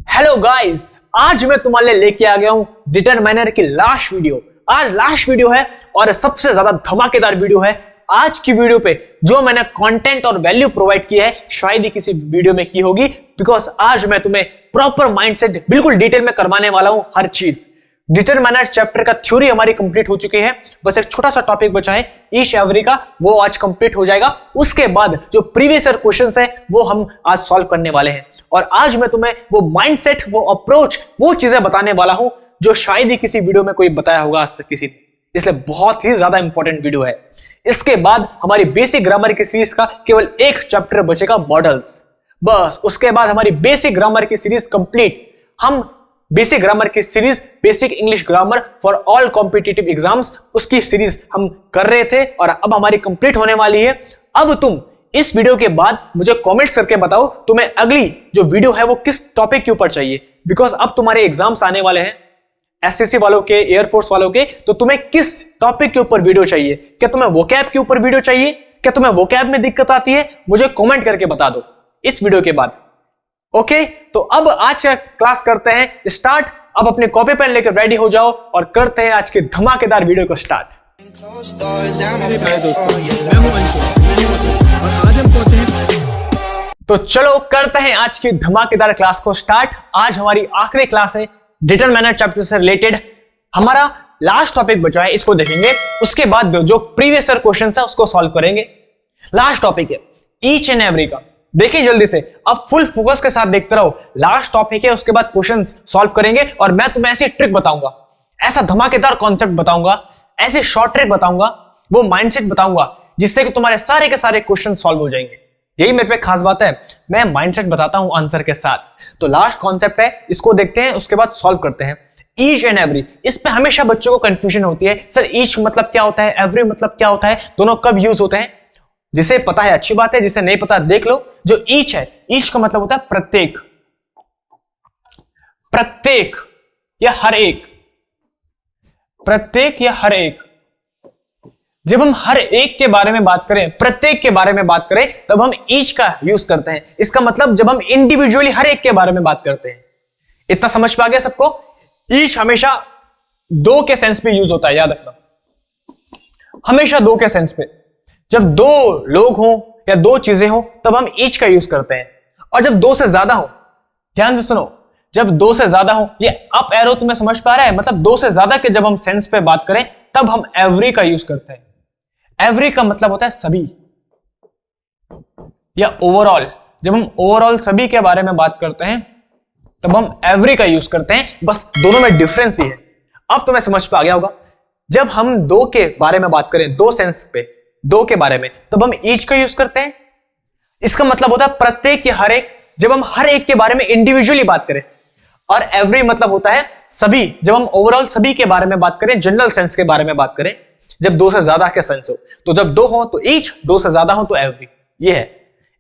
Hello guys, आज मैं तुम्हारे लिए लेके आ गया हूं डिटरमाइनर की लास्ट वीडियो। आज लास्ट वीडियो है और सबसे ज्यादा धमाकेदार वीडियो है। आज की वीडियो पे जो मैंने कंटेंट और वैल्यू प्रोवाइड की है शायद ही किसी वीडियो में की होगी, बिकॉज आज मैं तुम्हें प्रॉपर माइंडसेट बिल्कुल डिटेल में करवाने वाला हूं। हर चीज डिटरमाइनर चैप्टर का थ्योरी हमारी कंप्लीट हो चुकी है, बस एक छोटा सा टॉपिक बचा है ईच एवरी का, वो आज कंप्लीट हो जाएगा। उसके बाद जो प्रीवियस ईयर क्वेश्चंस है वो हम आज सॉल्व करने वाले हैं। और आज मैं तुम्हें वो माइंडसेट, वो अप्रोच, वो चीजें बताने वाला हूं जो शायद ही किसी वीडियो में कोई बताया होगा आज तक किसी ने, इसलिए बहुत ही ज्यादा इंपॉर्टेंट वीडियो है। इसके बाद हमारी बेसिक ग्रामर की सीरीज का केवल एक चैप्टर बचेगा, मॉडल्स। बस उसके बाद हमारी बेसिक ग्रामर की सीरीज कंप्लीट। हम बेसिक ग्रामर की series, basic English grammar for all competitive exams, उसकी सीरीज हम कर रहे थे और अब हमारी कंप्लीट होने वाली है। अब तुम इस वीडियो के बाद मुझे कमेंट्स करके बताओ तुम्हें अगली जो वीडियो है वो किस टॉपिक के ऊपर चाहिए, बिकॉज अब तुम्हारे एग्जाम्स आने वाले हैं, एसएससी वालों के, एयरफोर्स वालों के, तो तुम्हें किस टॉपिक के ऊपर वीडियो चाहिए। क्या तुम्हें वोकैब के ऊपर वीडियो चाहिए? क्या तुम्हें वोकैब में दिक्कत आती है? मुझे कमेंट करके बता दो इस वीडियो के बाद। ओके, तो अब आज का क्लास करते हैं स्टार्ट। अब अपने कॉपी पेन लेकर रेडी हो जाओ और करते हैं आज के धमाकेदार वीडियो को स्टार्ट। तो चलो करते हैं आज की धमाकेदार क्लास को स्टार्ट। आज हमारी आखिरी क्लास है डिटरमाइनर चैप्टर से रिलेटेड। हमारा लास्ट टॉपिक बचा है, इसको देखेंगे। उसके बाद जो प्रीवियस ईयर क्वेश्चन है उसको सॉल्व करेंगे। लास्ट टॉपिक है ईच एंड एवरी का। देखिए जल्दी से, अब फुल फोकस के साथ देखते रहो। लास्ट टॉपिक है, उसके बाद क्वेश्चंस सॉल्व करेंगे और मैं तुम्हें ऐसी ट्रिक बताऊंगा, ऐसा धमाकेदार कॉन्सेप्ट बताऊंगा, ऐसी शॉर्ट ट्रिक बताऊंगा, वो माइंडसेट बताऊंगा जिससे कि तुम्हारे सारे के सारे क्वेश्चन सॉल्व हो जाएंगे। यही मेरे पे खास बात है, मैं माइंडसेट बताता हूं आंसर के साथ। तो लास्ट कॉन्सेप्ट है, इसको देखते हैं, उसके बाद सॉल्व करते हैं। ईच एंड एवरी, इस पे हमेशा बच्चों को कंफ्यूजन होती है, सर ईच मतलब क्या होता है, एवरी मतलब क्या होता है, दोनों कब यूज होते हैं। जिसे पता है अच्छी बात है, जिसे नहीं पता देख लो। जो ईच है, ईच का मतलब होता है प्रत्येक, प्रत्येक या हर एक, प्रत्येक या हर एक। जब हम हर एक के बारे में बात करें, प्रत्येक के बारे में बात करें, तब हम ईच का यूज करते हैं। इसका मतलब जब हम इंडिविजुअली हर एक के बारे में बात करते हैं। इतना समझ पा गया सबको? ईच हमेशा दो के सेंस पे यूज होता है, याद रखना, हमेशा दो के सेंस पे। जब दो लोग हों या दो चीजें हों तब हम ईच का यूज करते हैं। और जब दो से ज्यादा हो, ध्यान से सुनो, जब दो से ज्यादा हो, ये अप एरो तुम्हें समझ पा रहा है, मतलब दो से ज्यादा के जब हम सेंस पे बात करें तब हम एवरी का यूज करते हैं। एवरी का मतलब होता है सभी या ओवरऑल। जब हम ओवरऑल सभी के बारे में बात करते हैं तब हम एवरी का यूज करते हैं, बस दोनों में डिफरेंस ही है। अब तुम्हें समझ पा गया होगा। जब हम दो के बारे में बात करें, दो सेंस पे, दो के बारे में, तब हम ईच का यूज करते हैं। इसका मतलब होता है प्रत्येक या हर एक, जब हम हर एक के बारे में इंडिविजुअली बात करें। और एवरी मतलब होता है सभी, जब हम ओवरऑल सभी के बारे में बात करें, जनरल सेंस के बारे में बात करें, जब दो से ज्यादा के सेंस हो। तो जब दो हो तो ईच, दो से ज्यादा हो तो एवरी। ये है,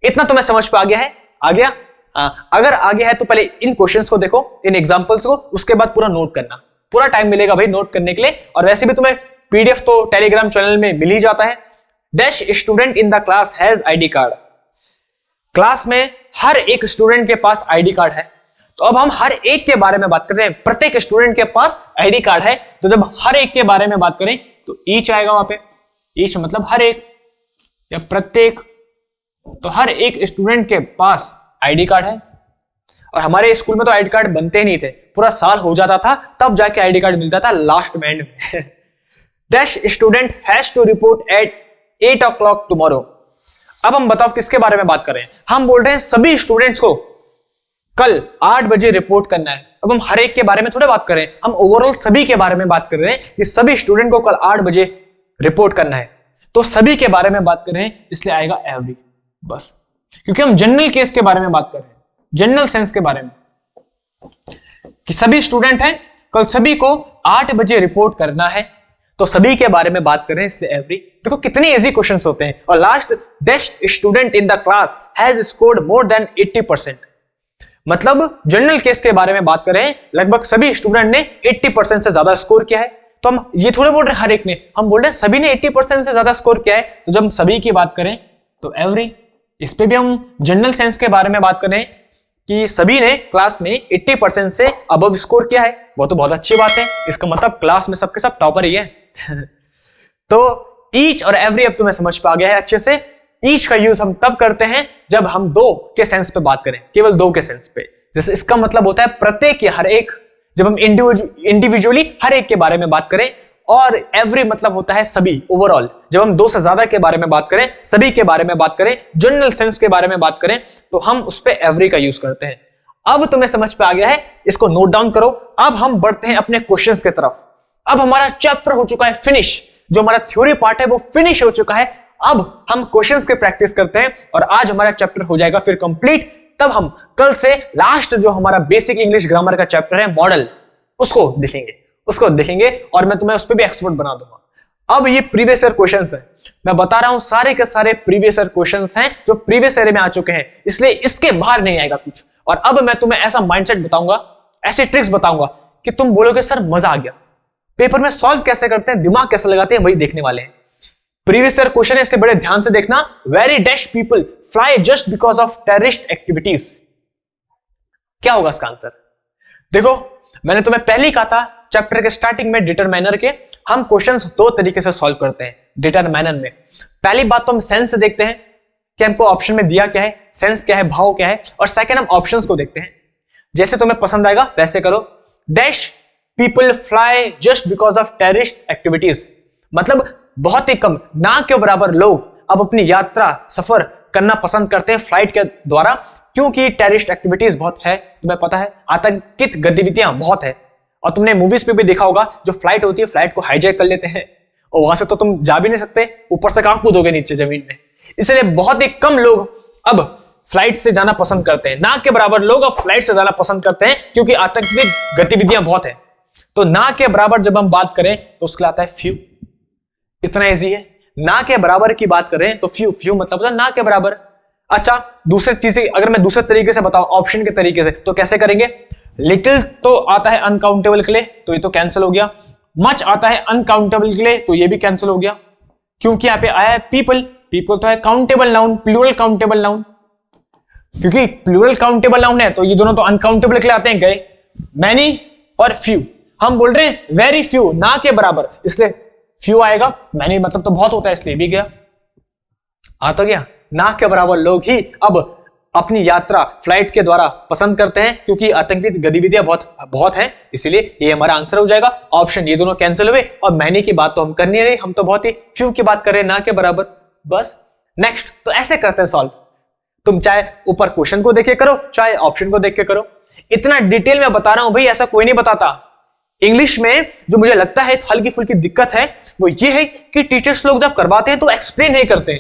इतना तुम्हें समझ पा गया है? आ गया? अगर आ गया है तो पहले इन क्वेश्चंस को देखो, इन एग्जांपल्स को, उसके बाद पूरा नोट करना। पूरा टाइम मिलेगा भाई नोट करने के लिए। और वैसे भी तुम्हें पीडीएफ तो टेलीग्राम चैनल में मिल ही जाता है। Dash student in the class has ID card. Class में हर एक स्टूडेंट के पास आईडी कार्ड है। तो अब हम हर एक के बारे में बात कर रहे हैं, प्रत्येक स्टूडेंट के पास आईडी कार्ड है। तो जब हर एक के बारे में बात करें तो ईच आएगा वहां पे। ईच मतलब हर एक या प्रत्येक। तो हर एक स्टूडेंट के पास आईडी कार्ड है। और हमारे स्कूल में तो आईडी कार्ड बनते नहीं थे, पूरा साल हो जाता था तब जाके आईडी कार्ड मिलता था लास्ट में, एंड में। Dash student has to report at 8 o'clock tomorrow. अब हम बताओ किसके बारे में बात कर रहे हैं? हम बोल रहे हैं सभी स्टूडेंट्स को कल 8 बजे रिपोर्ट करना है। अब हम हर एक के बारे में थोड़ा बात कर रहे हैं, हम ओवरऑल सभी के बारे में बात कर रहे हैं कि सभी स्टूडेंट को कल 8 बजे रिपोर्ट करना है। तो सभी के बारे में बात कर रहे हैं, इसलिए आएगा एवरी, बस। क्योंकि हम जनरल केस के बारे में बात कर रहे हैं, जनरल सेंस के बारे में, कि सभी स्टूडेंट हैं, कल सभी को 8 बजे रिपोर्ट करना है, तो सभी के बारे में बात कर रहे हैं, इसलिए एवरी। देखो कितने इजी क्वेश्चंस होते हैं। और last, best student in the class has scored more than 80%। मतलब जनरल केस के बारे में बात कर रहे हैं, लगभग सभी स्टूडेंट ने 80% से ज्यादा स्कोर किया है। तो हम ये थोड़े बोल रहे हैं हर एक ने, हम बोल रहे हैं सभी ने 80% से ज्यादा स्कोर किया है। तो जब हम सभी की बात करें तो एवरी। इस पे भी हम जनरल सेंस के बारे में बात करें, कि सभी ने क्लास में 80% से अबव स्कोर किया है, वो तो बहुत अच्छी बात है। इसका मतलब क्लास में सबके सब टॉपर ही है। तो ईच और एवरी अब तुम्हें समझ पा गया है अच्छे से। ईच का यूज हम तब करते हैं जब हम दो के सेंस पे बात करें, केवल दो के सेंस पे। जैसे इसका मतलब होता है प्रत्येक या हर एक, जब हम इंडिविजुअली हर एक के बारे में बात करें। और एवरी मतलब होता है सभी, ओवरऑल। जब हम दो से ज्यादा के बारे में बात करें, सभी के बारे में बात करें, जनरल सेंस के बारे में बात करें, तो हम उस पे एवरी का यूज करते हैं। अब तुम्हें समझ पे आ गया है, इसको नोट डाउन करो। अब हम बढ़ते हैं अपने क्वेश्चंस के तरफ। अब हमारा चैप्टर हो चुका है फिनिश, जो हमारा थ्योरी पार्ट है वो फिनिश हो चुका है। अब हम क्वेश्चंस की प्रैक्टिस करते हैं और आज हमारा चैप्टर हो जाएगा फिर कंप्लीट। तब हम कल से लास्ट जो हमारा बेसिक इंग्लिश ग्रामर का चैप्टर है मॉडल, उसको देखेंगे और मैं तुम्हें उस पर भी एक्सपर्ट बना दूंगा। अब ये प्रीवियस ईयर क्वेश्चंस है, मैं बता रहा हूं सारे के सारे प्रीवियस ईयर क्वेश्चंस हैं जो प्रीवियस ईयर में आ चुके हैं, इसलिए इसके बाहर नहीं आएगा कुछ। और अब मैं तुम्हें ऐसा माइंडसेट बताऊंगा, ऐसे ट्रिक्स बताऊंगा कि तुम बोलोगे सर मजा आ गया। पेपर में सॉल्व कैसे करते हैं, दिमाग कैसे लगाते हैं, वही देखने वाले हैं। प्रीवियस ईयर क्वेश्चन है, इसलिए बड़े ध्यान से देखना। Very dash people fly just because of terrorist activities. क्या होगा इसका आंसर? देखो, मैंने तुम्हें पहले ही कहा था चैप्टर के स्टार्टिंग में डिटरमाइनर के हम क्वेश्चंस दो तरीके से सॉल्व करते हैं डिटरमाइनर में। पहली बात तो हम सेंस से देखते हैं कि हमको ऑप्शन में दिया क्या है, सेंस क्या है, भाव क्या है। और सेकंड हम ऑप्शंस को देखते हैं, जैसे तुम्हें पसंद आएगा वैसे करो। Dash people fly just because of terrorist activities, मतलब बहुत ही कम, ना के बराबर लोग अब अपनी यात्रा सफर करना पसंद करते हैं फ्लाइट के द्वारा, क्योंकि टेररिस्ट एक्टिविटीज बहुत है। तुम्हें पता है आतंकित गतिविधियां बहुत है। और तुमने मूवीज पे भी देखा होगा, जो फ्लाइट होती है फ्लाइट को हाईजैक कर लेते हैं और वहां से तो तुम जा भी नहीं सकते, ऊपर से कहां कूदोगे नीचे जमीन में। इसलिए बहुत ही कम लोग अब फ्लाइट से जाना पसंद करते हैं, ना के बराबर लोग अब फ्लाइट से जाना पसंद करते हैं, क्योंकि आतंकित गतिविधियां बहुत है। तो ना के बराबर जब हम बात करें तो उसके आता है फ्यू। इतना इजी है। ना के बराबर की बात करें तो फ्यू, फ्यू मतलब होता है ना के बराबर। अच्छा, दूसरी चीजें अगर मैं दूसरे तरीके से बताऊं, ऑप्शन के तरीके से, तो कैसे करेंगे? लिटिल तो आता है अनकाउंटेबल के लिए, तो ये तो कैंसिल हो गया। मच आता है अनकाउंटेबल के लिए, तो ये भी कैंसिल हो गया, क्योंकि यहां पे आया है पीपल। पीपल तो है countable noun, plural countable noun. क्योंकि प्लूरल काउंटेबल नाउन है तो ये दोनों तो अनकाउंटेबल के लिए आते हैं, गए। मैनी और फ्यू, हम बोल रहे हैं वेरी फ्यू, ना के बराबर, इसलिए फ्यू आएगा। मैनी मतलब तो बहुत होता है, इसलिए भी गया। आ तो गया। ना के बराबर लोग ही अब अपनी यात्रा फ्लाइट के द्वारा पसंद करते हैं, क्योंकि आतंकित गतिविधियां बहुत हैं, इसीलिए ये हमारा आंसर हो जाएगा ऑप्शन। ये दोनों कैंसिल हुए और मैनी की बात तो हम करनी नहीं, हम तो बहुत ही फ्यू की बात कर रहे हैं, ना के बराबर, बस। नेक्स्ट, तो ऐसे करते हैं सॉल्व। तुम चाहे ऊपर क्वेश्चन को देख के करो, चाहे ऑप्शन को देख के करो। इतना डिटेल में बता रहा हूं भाई, ऐसा कोई नहीं बताता। इंग्लिश में जो मुझे लगता है हल्की फुल्की दिक्कत है वो ये है कि टीचर्स लोग जब करवाते हैं तो एक्सप्लेन नहीं करते।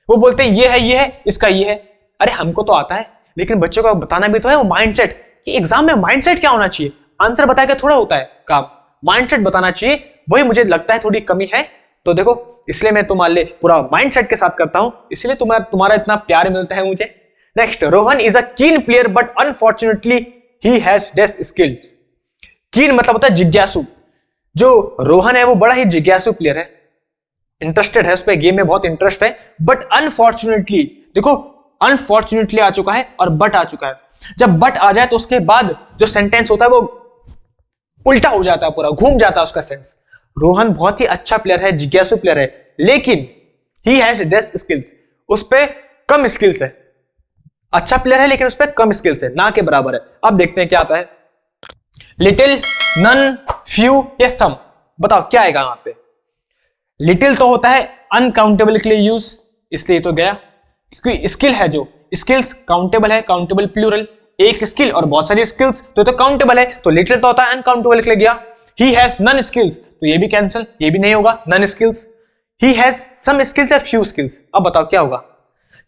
वो बोलते हैं ये है, इसका ये है। अरे हमको तो आता है, लेकिन बच्चों को बताना भी तो है वो माइंडसेट, कि एग्जाम में माइंडसेट क्या होना चाहिए। आंसर बता के थोड़ा होता है काम, माइंडसेट बताना चाहिए, वही मुझे लगता है थोड़ी कमी है। तो देखो, इसलिए मैं तुम्हारे लिए पूरा माइंडसेट के साथ करता हूं, इसलिए तुम्हारा इतना प्यार मिलता है मुझे। नेक्स्ट, रोहन इज अ कीन player but unfortunately he has less skills. कीन मतलब होता है जिज्ञासु। जो रोहन है वो बड़ा ही जिज्ञासु प्लेयर है, इंटरेस्टेड है, उस पर गेम में बहुत इंटरेस्ट है। बट अनफॉर्चुनेटली, देखो अनफॉर्चुनेटली आ चुका है और बट आ चुका है। जब बट आ जाए तो उसके बाद जो सेंटेंस होता है वो उल्टा हो जाता है, पूरा घूम जाता है उसका सेंस। रोहन बहुत ही अच्छा प्लेयर है, जिज्ञासु प्लेयर है, लेकिन ही हैज लेस स्किल्स, उस पर कम स्किल्स है। अच्छा प्लेयर है लेकिन उस पर कम स्किल्स है, ना के बराबर है। अब देखते हैं क्या आता है। लिटिल, नन, फ्यू या सम, बताओ क्या आएगा यहां पे। लिटिल तो होता है अनकाउंटेबल के लिए यूज, इसलिए तो गया, क्योंकि स्किल है, जो स्किल्स काउंटेबल है, काउंटेबल प्लूरल, एक स्किल और बहुत सारी स्किल्स, तो काउंटेबल है। तो लिटिल तो होता है अनकाउंटेबल के लिए गया। ही हैज नन स्किल्स, तो ये भी कैंसिल, ये भी नहीं होगा, none skills. He has some skills या फ्यू स्किल्स, अब बताओ क्या होगा।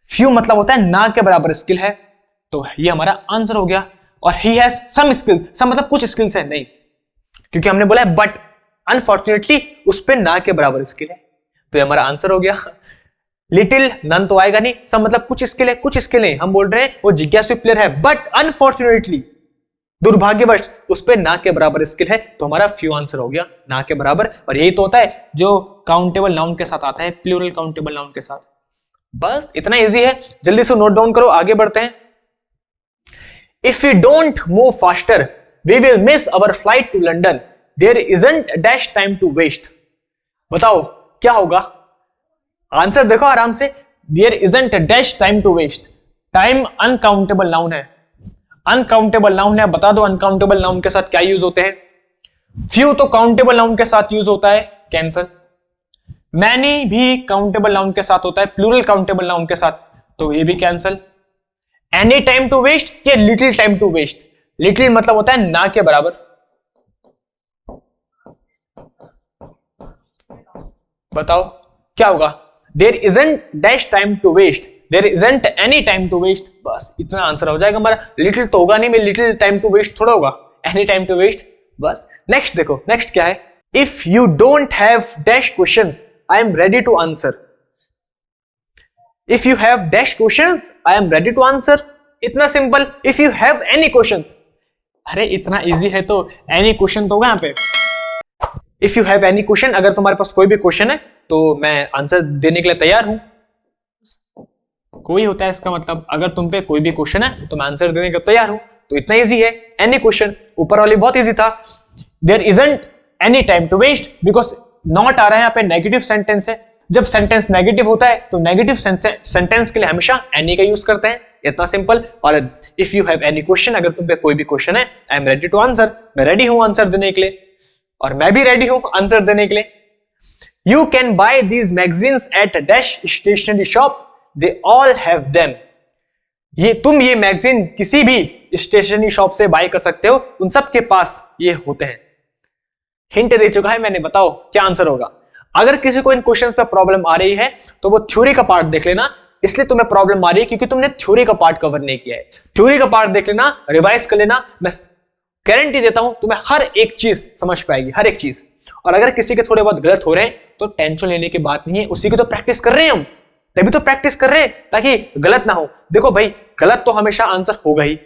फ्यू मतलब होता है ना के बराबर स्किल है, तो ये हमारा आंसर हो गया। और ही हैज सम स्किल्स, सम मतलब कुछ स्किल्स है, नहीं, क्योंकि हमने बोला है बट अनफॉर्चुनेटली उस पे ना के बराबर स्किल है, तो ये हमारा आंसर हो गया। लिटिल, नन तो आएगा नहीं, सम मतलब कुछ स्किल है, कुछ स्किल नहीं, हम बोल रहे हैं वो जिज्ञासु प्लेयर है, बट अनफॉर्चुनेटली, दुर्भाग्यवश उस पे ना के बराबर स्किल है, तो हमारा फ्यू आंसर हो गया, ना के बराबर। और यही तो होता है जो काउंटेबल नाउन के साथ आता है, प्लूरल काउंटेबल नाउन के साथ। बस इतना इजी है, जल्दी से नोट डाउन करो, आगे बढ़ते हैं। If we don't move faster we will miss our flight to London, there isn't dash time to waste. बताओ क्या होगा? आंसर देखो आराम से। There isn't dash time to waste. Time uncountable noun है, अनकाउंटेबल नाउन है। बता दो अनकाउंटेबल नाउन के साथ क्या यूज होते हैं? फ्यू तो काउंटेबल नाउन के साथ यूज होता है, कैंसल। मैनी भी काउंटेबल नाउन के साथ होता है, प्लूरल काउंटेबल नाउन के साथ, तो ये भी cancel. Any time to waste, ये little time to waste. Little मतलब होता है ना के बराबर। बताओ क्या होगा? There isn't dash time to waste, there isn't any time to waste. बस इतना आंसर हो जाएगा हमारा। लिटिल तो होगा नहीं, मैं लिटिल टाइम टू वेस्ट थोड़ा होगा, एनी टाइम टू वेस्ट। बस नेक्स्ट देखो, नेक्स्ट क्या है? If you don't have dash questions I am ready to answer. If you have dash questions I am ready to answer. इतना simple. If you have any questions, अरे इतना easy है तो any question तो होगा यहाँ पे। If you have any question, अगर तुम्हारे पास कोई भी क्वेश्चन है तो मैं आंसर देने के लिए तैयार हूं। कोई होता है इसका मतलब अगर तुम पे कोई भी क्वेश्चन है तो मैं आंसर देने के लिए तैयार हूं। तो इतना इजी है, एनी क्वेश्चन। ऊपर वाली बहुत इजी था। There isn't any time to waste, because not आ रहा है यहाँ पे, नेगेटिव सेंटेंस है। जब सेंटेंस नेगेटिव होता है तो नेगेटिव सेंटेंस के लिए हमेशा एनी का यूज करते हैं, इतना सिंपल। और if you have any question, अगर तुम पे कोई भी क्वेश्चन है, I am ready to answer, मैं रेडी हूं आंसर देने के लिए, और मैं भी रेडी हूं आंसर देने के लिए। You can buy these magazines at dash stationery shop, they all have them. ये मैगजीन किसी भी स्टेशनरी शॉप से बाय कर सकते हो, उन सब के पास ये होते हैं। हिंट दे चुका है मैंने, बताओ क्या आंसर होगा? अगर किसी को इन क्वेश्चंस पे प्रॉब्लम आ रही है तो वो थ्योरी का पार्ट देख लेना। इसलिए तुम्हें प्रॉब्लम आ रही है क्योंकि तुमने थ्योरी का पार्ट कवर नहीं किया है। थ्योरी का पार्ट देख लेना, रिवाइज कर लेना, मैं गारंटी देता हूं तुम्हें हर एक चीज समझ पाएगी, हर एक चीज। और अगर किसी के थोड़े बहुत गलत हो रहे हैं तो टेंशन लेने की बात नहीं है, उसी की तो प्रैक्टिस कर रहे हैं हम, तभी तो प्रैक्टिस कर रहे हैं ताकि गलत ना हो। देखो भाई, गलत तो हमेशा आंसर होगा ही,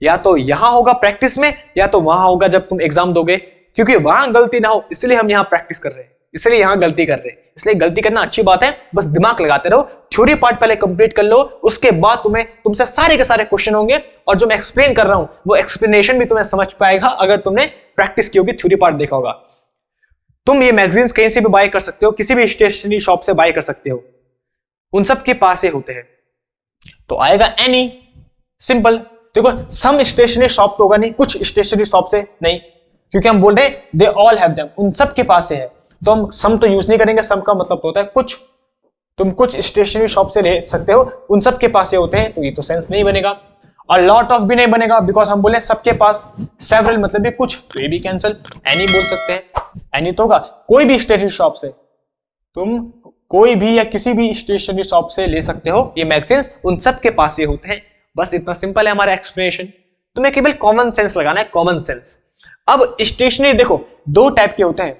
या तो यहां होगा प्रैक्टिस में या तो वहां होगा जब तुम एग्जाम दोगे, क्योंकि वहां गलती ना हो इसलिए हम यहां प्रैक्टिस कर रहे हैं, इसलिए यहां गलती कर रहे हैं। इसलिए गलती करना अच्छी बात है, बस दिमाग लगाते रहो। थ्योरी पार्ट पहले कंप्लीट कर लो, उसके बाद तुमसे सारे के सारे क्वेश्चन होंगे, और जो मैं एक्सप्लेन कर रहा हूं वो एक्सप्लेनेशन भी तुम्हें समझ पाएगा अगर तुमने प्रैक्टिस की होगी, थ्योरी पार्ट देखा होगा। तुम ये मैगजीन्स कहीं से भी बाय कर सकते हो, किसी भी स्टेशनरी शॉप से बाय कर सकते हो, उन सब के पास ही होते हैं। तो आएगा एनी, सिंपल। देखो सम स्टेशनरी शॉप तो होगा नहीं, कुछ स्टेशनरी शॉप से नहीं, क्योंकि हम बोल रहे हैं दे ऑल हैव देम, उन सब के पास है। तो हम सम तो यूज नहीं करेंगे, सम का मतलब होता है कुछ। तुम कुछ स्टेशनरी शॉप से ले सकते हो, उन सब के पास ये होते हैं, तो ये तो सेंस नहीं बनेगा। और लॉट ऑफ भी नहीं बनेगा, बिकॉज हम बोले सबके पास, सेवरल मतलब भी कुछ, तो ये भी कैंसिल। एनी बोल सकते हैं, एनी तो होगा कोई भी स्टेशनरी शॉप से, तुम कोई भी या किसी भी स्टेशनरी शॉप से ले सकते हो ये मैगजीन्स, उन सब के पास ये होते हैं। बस इतना सिंपल है हमारा एक्सप्लेनेशन। तुम्हें केवल कॉमन सेंस लगाना है, कॉमन सेंस। अब स्टेशनरी देखो दो टाइप के होते हैं,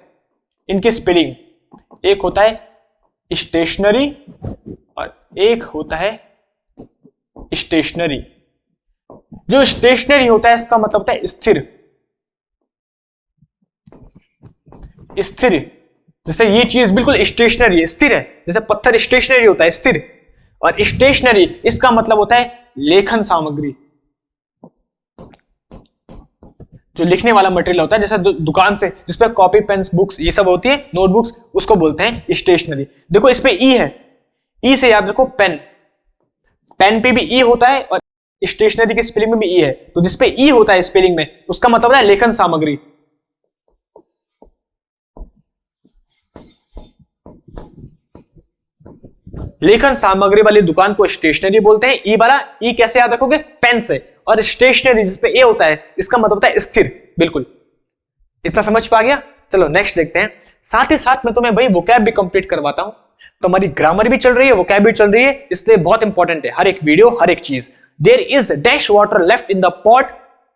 इनकी स्पेलिंग, एक होता है स्टेशनरी और एक होता है स्टेशनरी। जो स्टेशनरी होता है इसका मतलब होता है स्थिर, स्थिर। जैसे ये चीज बिल्कुल स्टेशनरी है, स्थिर है, जैसे पत्थर स्टेशनरी होता है, स्थिर। और स्टेशनरी इसका मतलब होता है लेखन सामग्री, जो लिखने वाला मटेरियल होता है, जैसे दुकान से जिसपे कॉपी पेन्स बुक्स ये सब होती है, नोटबुक्स, उसको बोलते हैं स्टेशनरी। देखो इस पे ई है, ई से याद रखो पेन, पेन पे भी ई होता है और स्टेशनरी की स्पेलिंग में भी ई है। तो जिसपे ई होता है स्पेलिंग में उसका मतलब है लेखन सामग्री। लेखन सामग्री वाली दुकान को स्टेशनरी बोलते हैं। ई वाला ई कैसे याद रखोगे? पेन से। और स्टेशनरी जिसपे ए होता है इसका मतलब होता है स्थिर, बिल्कुल। इतना समझ पा गया? चलो नेक्स्ट देखते हैं। साथ ही साथ में तुम्हें भाई वोकैब भी कंप्लीट करवाता हूं, तो हमारी ग्रामर भी चल रही है, वोकैब भी चल रही है, इसलिए बहुत इंपॉर्टेंट है हर एक वीडियो, हर एक चीज। There is dash water left in the pot,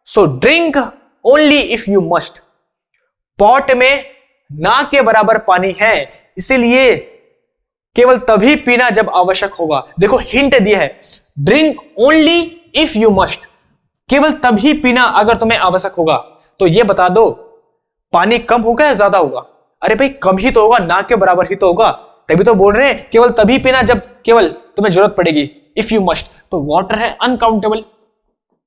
so drink only if you must. Pot में ना के बराबर पानी है, इसीलिए केवल तभी पीना जब आवश्यक होगा। देखो हिंट दिया है, drink only if you must, केवल तभी पीना अगर तुम्हें आवश्यक होगा। तो ये बता दो पानी कम होगा या ज्यादा होगा? अरे भाई कम ही तो होगा, ना के बराबर ही तो होगा, तभी तो बोल रहे हैं केवल तभी पीना जब केवल तुम्हें जरूरत पड़ेगी, इफ यू मस्ट। तो वाटर है अनकाउंटेबल,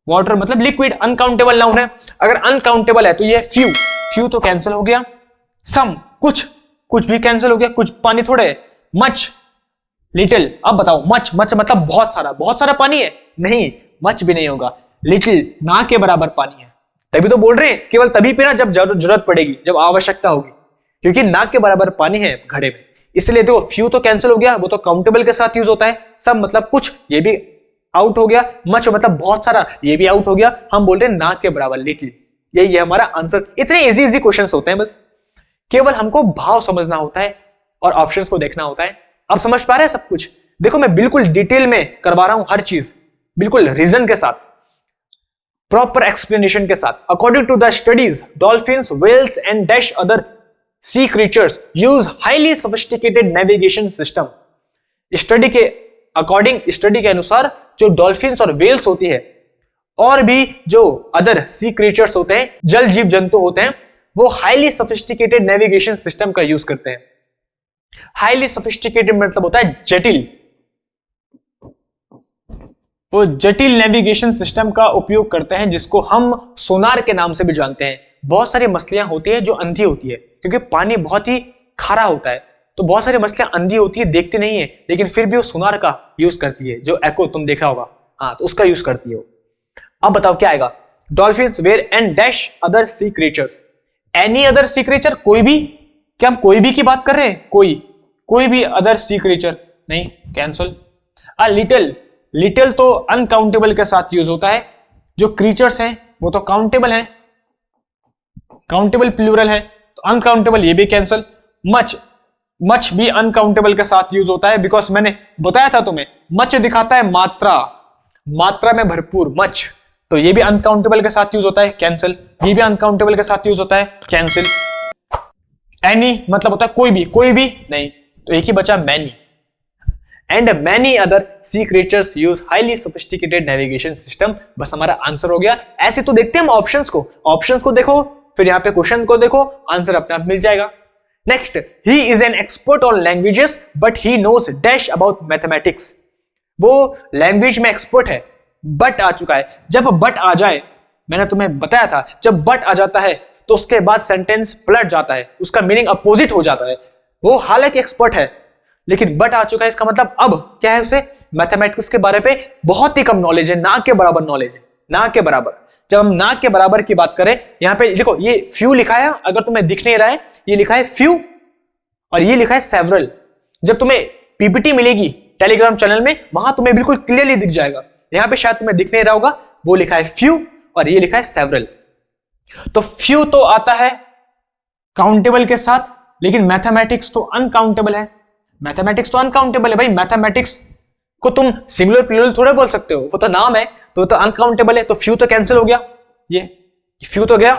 वाटर मतलब लिक्विड, अनकाउंटेबल नाउन है। अगर अनकाउंटेबल है तो ये फ्यू, फ्यू तो कैंसिल हो गया। सम कुछ, कुछ भी कैंसिल हो गया, कुछ पानी थोड़े है। मच, लिटिल, अब बताओ मच, मच मतलब बहुत सारा, बहुत सारा पानी है, नहीं मच भी नहीं होगा। लिटिल ना के बराबर पानी है, तभी तो बोल रहे हैं केवल तभी पे ना जब जरूरत पड़ेगी, जब आवश्यकता होगी, क्योंकि ना के बराबर पानी है घड़े में, इसलिए देखो फ्यू तो कैंसिल हो गया, वो तो काउंटेबल के साथ यूज होता है। सब मतलब कुछ, ये भी आउट हो गया। मच मतलब बहुत सारा, ये भी आउट हो गया। हम बोल रहे हैं ना के बराबर लिटिल, यही है हमारा आंसर। इतने इजी इजी क्वेश्चंस होते हैं, बस केवल हमको भाव समझना होता है और ऑप्शंस को देखना होता है। अब समझ पा रहे हैं सब कुछ? देखो मैं बिल्कुल डिटेल में करवा रहा हूं हर चीज, बिल्कुल रीजन के साथ, प्रॉपर एक्सप्लेनेशन के साथ। According to the studies, dolphins, whales and dash other sea creatures use highly sophisticated navigation system. Study के अकॉर्डिंग, स्टडी के अनुसार जो डॉल्फिन्स और व्हेल्स होती है और भी जो अदर सी क्रीचर्स होते हैं, जल जीव जंतु होते हैं, वो हाईली सोफिस्टिकेटेड नेविगेशन सिस्टम का यूज करते हैं। हाईली सोफिस्टिकेटेड मतलब होता है जटिल, वो जटिल नेविगेशन सिस्टम का उपयोग करते हैं, जिसको हम सोनार के नाम से भी जानते हैं। बहुत सारी मछलियां होती है जो अंधी होती है, क्योंकि पानी बहुत ही खारा होता है, तो बहुत सारी मछलियां अंधी होती है, देखती नहीं है, लेकिन फिर भी वो सोनार का यूज करती है, जो एको तुम देखा होगा, हाँ तो उसका यूज करती है वो। अब बताओ क्या आएगा? Dolphins, whale and dash other sea creatures. Any other sea creature, कोई भी? क्या हम कोई भी की बात कर रहे हैं? कोई भी अदर सी क्रीचर नहीं, कैंसल। अ लिटिल, लिटिल तो अनकाउंटेबल के साथ यूज होता है। जो क्रीचर्स हैं वो तो काउंटेबल हैं, काउंटेबल प्लूरल है, तो अनकाउंटेबल ये भी कैंसल। मच, मच भी अनकाउंटेबल के साथ यूज होता है, बिकॉज मैंने बताया था तुम्हें, मच दिखाता है मात्रा, मात्रा में भरपूर, मच, तो ये भी अनकाउंटेबल के साथ यूज होता है, कैंसिल। ये भी अनकाउंटेबल के साथ यूज होता है, कैंसिल। एनी मतलब होता है कोई भी नहीं, तो एक ही बचा many. And many other sea creatures use highly sophisticated navigation system. बस हमारा आंसर हो गया। ऐसे तो देखते हैं हम ऑप्शंस को देखो, फिर यहाँ पे क्वेश्चन को देखो, आंसर अपने आप मिल जाएगा। Next, he is an expert on languages but he knows dash about mathematics. वो लैंग्वेज में एक्सपर्ट है, बट आ चुका है। जब बट आ जाए, मैंने तुम्हें बताया था, जब बट आ जाता है तो उसके बाद सेंटेंस पलट जाता है, उसका मीनिंग अपोजिट हो जाता है। वो हालांकि एक्सपर्ट है, लेकिन बट आ चुका है, इसका मतलब अब क्या है, उसे मैथमेटिक्स के बारे पे बहुत ही कम नॉलेज है, ना के बराबर नॉलेज है, ना के बराबर। जब हम ना के बराबर की बात करें, यहां पे देखो ये फ्यू लिखा है, अगर तुम्हें दिख नहीं रहा है, ये लिखा है फ्यू और ये लिखा है सेवरल। जब तुम्हें पीपीटी मिलेगी टेलीग्राम चैनल में, वहां तुम्हें बिल्कुल क्लियरली दिख जाएगा। यहां पे शायद तुम्हें दिख नहीं रहा होगा, वो लिखा है फ्यू और ये लिखा है सेवरल। तो फ्यू तो आता है काउंटेबल के साथ, लेकिन मैथमेटिक्स तो अनकाउंटेबल है। मैथमेटिक्स तो अनकाउंटेबल है भाई, मैथमेटिक्स को तुम सिंगुलर प्लूरल थोड़े बोल सकते हो, वो तो नाम है, तो अनकाउंटेबल है। तो फ्यू तो कैंसिल हो गया, ये फ्यू तो गया,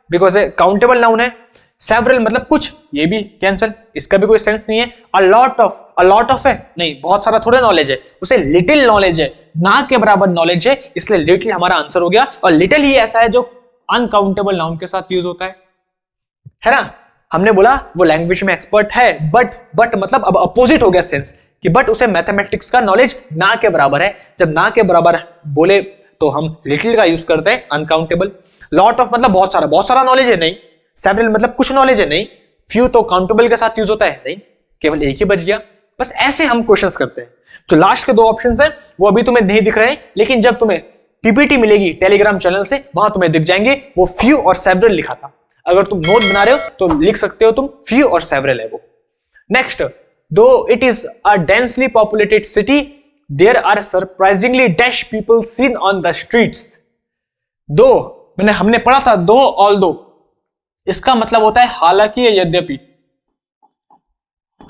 बिकॉज काउंटेबल नाउन है। सेवरल मतलब कुछ, ये भी कैंसिल, इसका भी कोई सेंस नहीं है। अ लॉट ऑफ है नहीं, बहुत सारा थोड़ा नॉलेज है, उसे लिटिल नॉलेज है, ना के बराबर नॉलेज है, इसलिए लिटिल हमारा आंसर हो गया। और लिटिल ही ऐसा है जो अनकाउंटेबल नाउन के साथ यूज होता है ना। हमने बोला वो लैंग्वेज में एक्सपर्ट है, बट मतलब अब अपोजिट हो गया सेंस, कि बट उसे मैथमेटिक्स का नॉलेज ना के बराबर है। जब ना के बराबर बोले तो हम लिटिल का यूज करते हैं, अनकाउंटेबल। लॉट ऑफ मतलब बहुत सारा नॉलेज है, नहीं। सेवरल मतलब कुछ नॉलेज है, नहीं। फ्यू तो काउंटेबल के साथ यूज होता है, नहीं, केवल एक ही बच गया। बस ऐसे हम क्वेश्चंस करते हैं। जो लास्ट के दो ऑप्शंस हैं वो अभी तुम्हें नहीं दिख रहे हैं, लेकिन जब तुम्हें पीपीटी मिलेगी टेलीग्राम चैनल से, वहां तुम्हें दिख जाएंगे। वो फ्यू और सेवरल लिखा था, अगर तुम नोट बना रहे हो तो लिख सकते हो तुम, फ्यू और सेवरल है वो। Next, though it is a densely populated city, there are surprisingly dash people seen on the streets. Though, हमने पढ़ा था दो ऑल्दो, इसका मतलब होता है हालांकि या यद्यपि।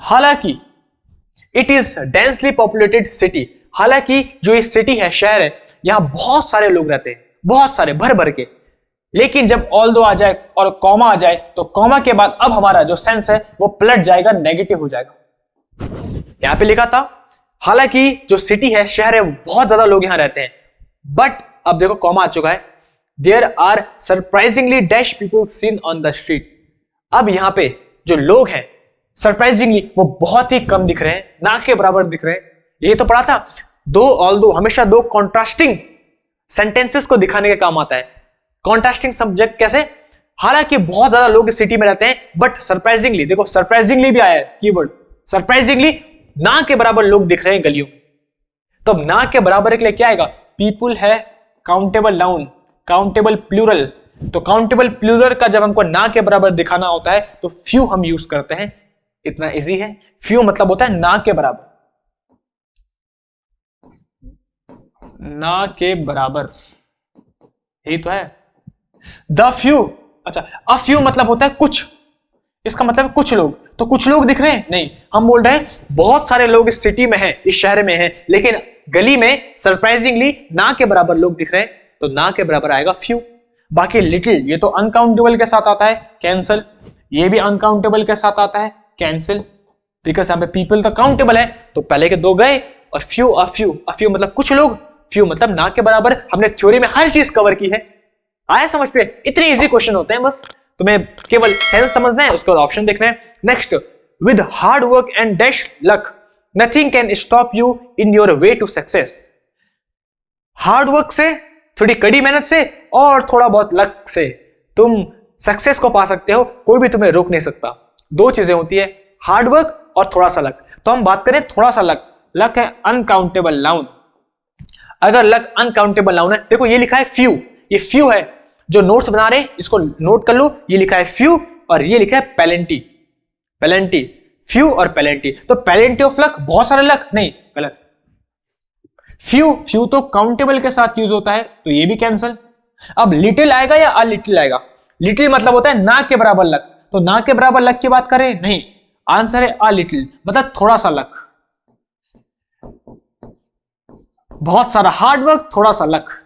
हालांकि it is densely populated city, हालांकि जो ये सिटी है, शहर है, यहां बहुत सारे लोग रहते हैं, बहुत सारे भर भर के। लेकिन जब ऑल्दो आ जाए और कॉमा आ जाए, तो कॉमा के बाद अब हमारा जो सेंस है वो पलट जाएगा, नेगेटिव हो जाएगा। यहां पे लिखा था हालांकि जो सिटी है, शहर है, बहुत ज्यादा लोग यहां रहते हैं, बट अब देखो कॉमा आ चुका है, there are surprisingly dash people seen on the street. अब यहां पे जो लोग हैं सरप्राइजिंगली वो बहुत ही कम दिख रहे हैं, ना के बराबर दिख रहे हैं। ये तो पढ़ा था, दो ऑल्दो हमेशा दो कॉन्ट्रास्टिंग सेंटेंसेस को दिखाने के काम आता है। कॉन्ट्रास्टिंग सब्जेक्ट कैसे? हालांकि बहुत ज्यादा लोग इस सिटी में रहते हैं, बट सरप्राइजिंगली, देखो सरप्राइजिंगली भी आया है कीवर्ड, सरप्राइजिंगली ना के बराबर लोग दिख रहे हैं गलियों में। तो ना के बराबर के लिए क्या आएगा? पीपुल है काउंटेबल नाउन, काउंटेबल प्लूरल। तो काउंटेबल प्लूरल का जब हमको ना के बराबर दिखाना होता है तो फ्यू हम यूज करते हैं। इतना इजी है। फ्यू मतलब होता है ना के बराबर, ना के बराबर, यही तो है। द फ्यू, अच्छा अ फ्यू मतलब होता है कुछ, इसका मतलब है कुछ लोग। तो कुछ लोग दिख रहे हैं? नहीं, हम बोल रहे हैं बहुत सारे लोग इस सिटी में हैं, इस शहर में हैं, लेकिन गली में सरप्राइजिंगली ना के बराबर लोग दिख रहे हैं। तो ना के बराबर आएगा फ्यू। बाकी लिटिल, ये तो अनकाउंटेबल के साथ आता है, कैंसल। ये भी अनकाउंटेबल के साथ आता है, कैंसिल। बिकॉज यहां पे पीपल तो काउंटेबल है, तो पहले के दो गए। और few, a few, a few मतलब कुछ लोग, फ्यू मतलब ना के बराबर। हमने थ्योरी में हर चीज कवर की है। आया समझ पे? इतने इजी क्वेश्चन होते हैं, बस तुम्हें केवल सेंस समझना है, उसके बाद ऑप्शन देखना है। Next, with hard work and dash luck nothing can stop you in your way to success. Hard work से, थोड़ी कड़ी मेहनत से और थोड़ा बहुत लक से तुम सक्सेस को पा सकते हो, कोई भी तुम्हें रोक नहीं सकता। दो चीजें होती है, हार्ड वर्क और थोड़ा सा लक। तो हम बात करें थोड़ा सा लक। लक है अनकाउंटेबल नाउन। अगर लक अनकाउंटेबल नाउन है, देखो ये लिखा है फ्यू, ये फ्यू है। जो नोट्स बना रहे हैं इसको नोट कर लो, ये लिखा है फ्यू और ये लिखा है पेलेंटी। पेलेंटी, फ्यू और पेलेंटी। तो पेलेंटी ऑफ लक, बहुत सारे लक, नहीं गलत। फ्यू, फ्यू तो काउंटेबल के साथ यूज होता है, तो ये भी कैंसल। अब लिटिल आएगा या अ लिटिल आएगा? लिटिल मतलब होता है ना के बराबर लक, तो ना के बराबर लक की बात करें? नहीं, आंसर है अ लिटिल, मतलब थोड़ा सा लक। बहुत सारा हार्ड वर्क, थोड़ा सा लक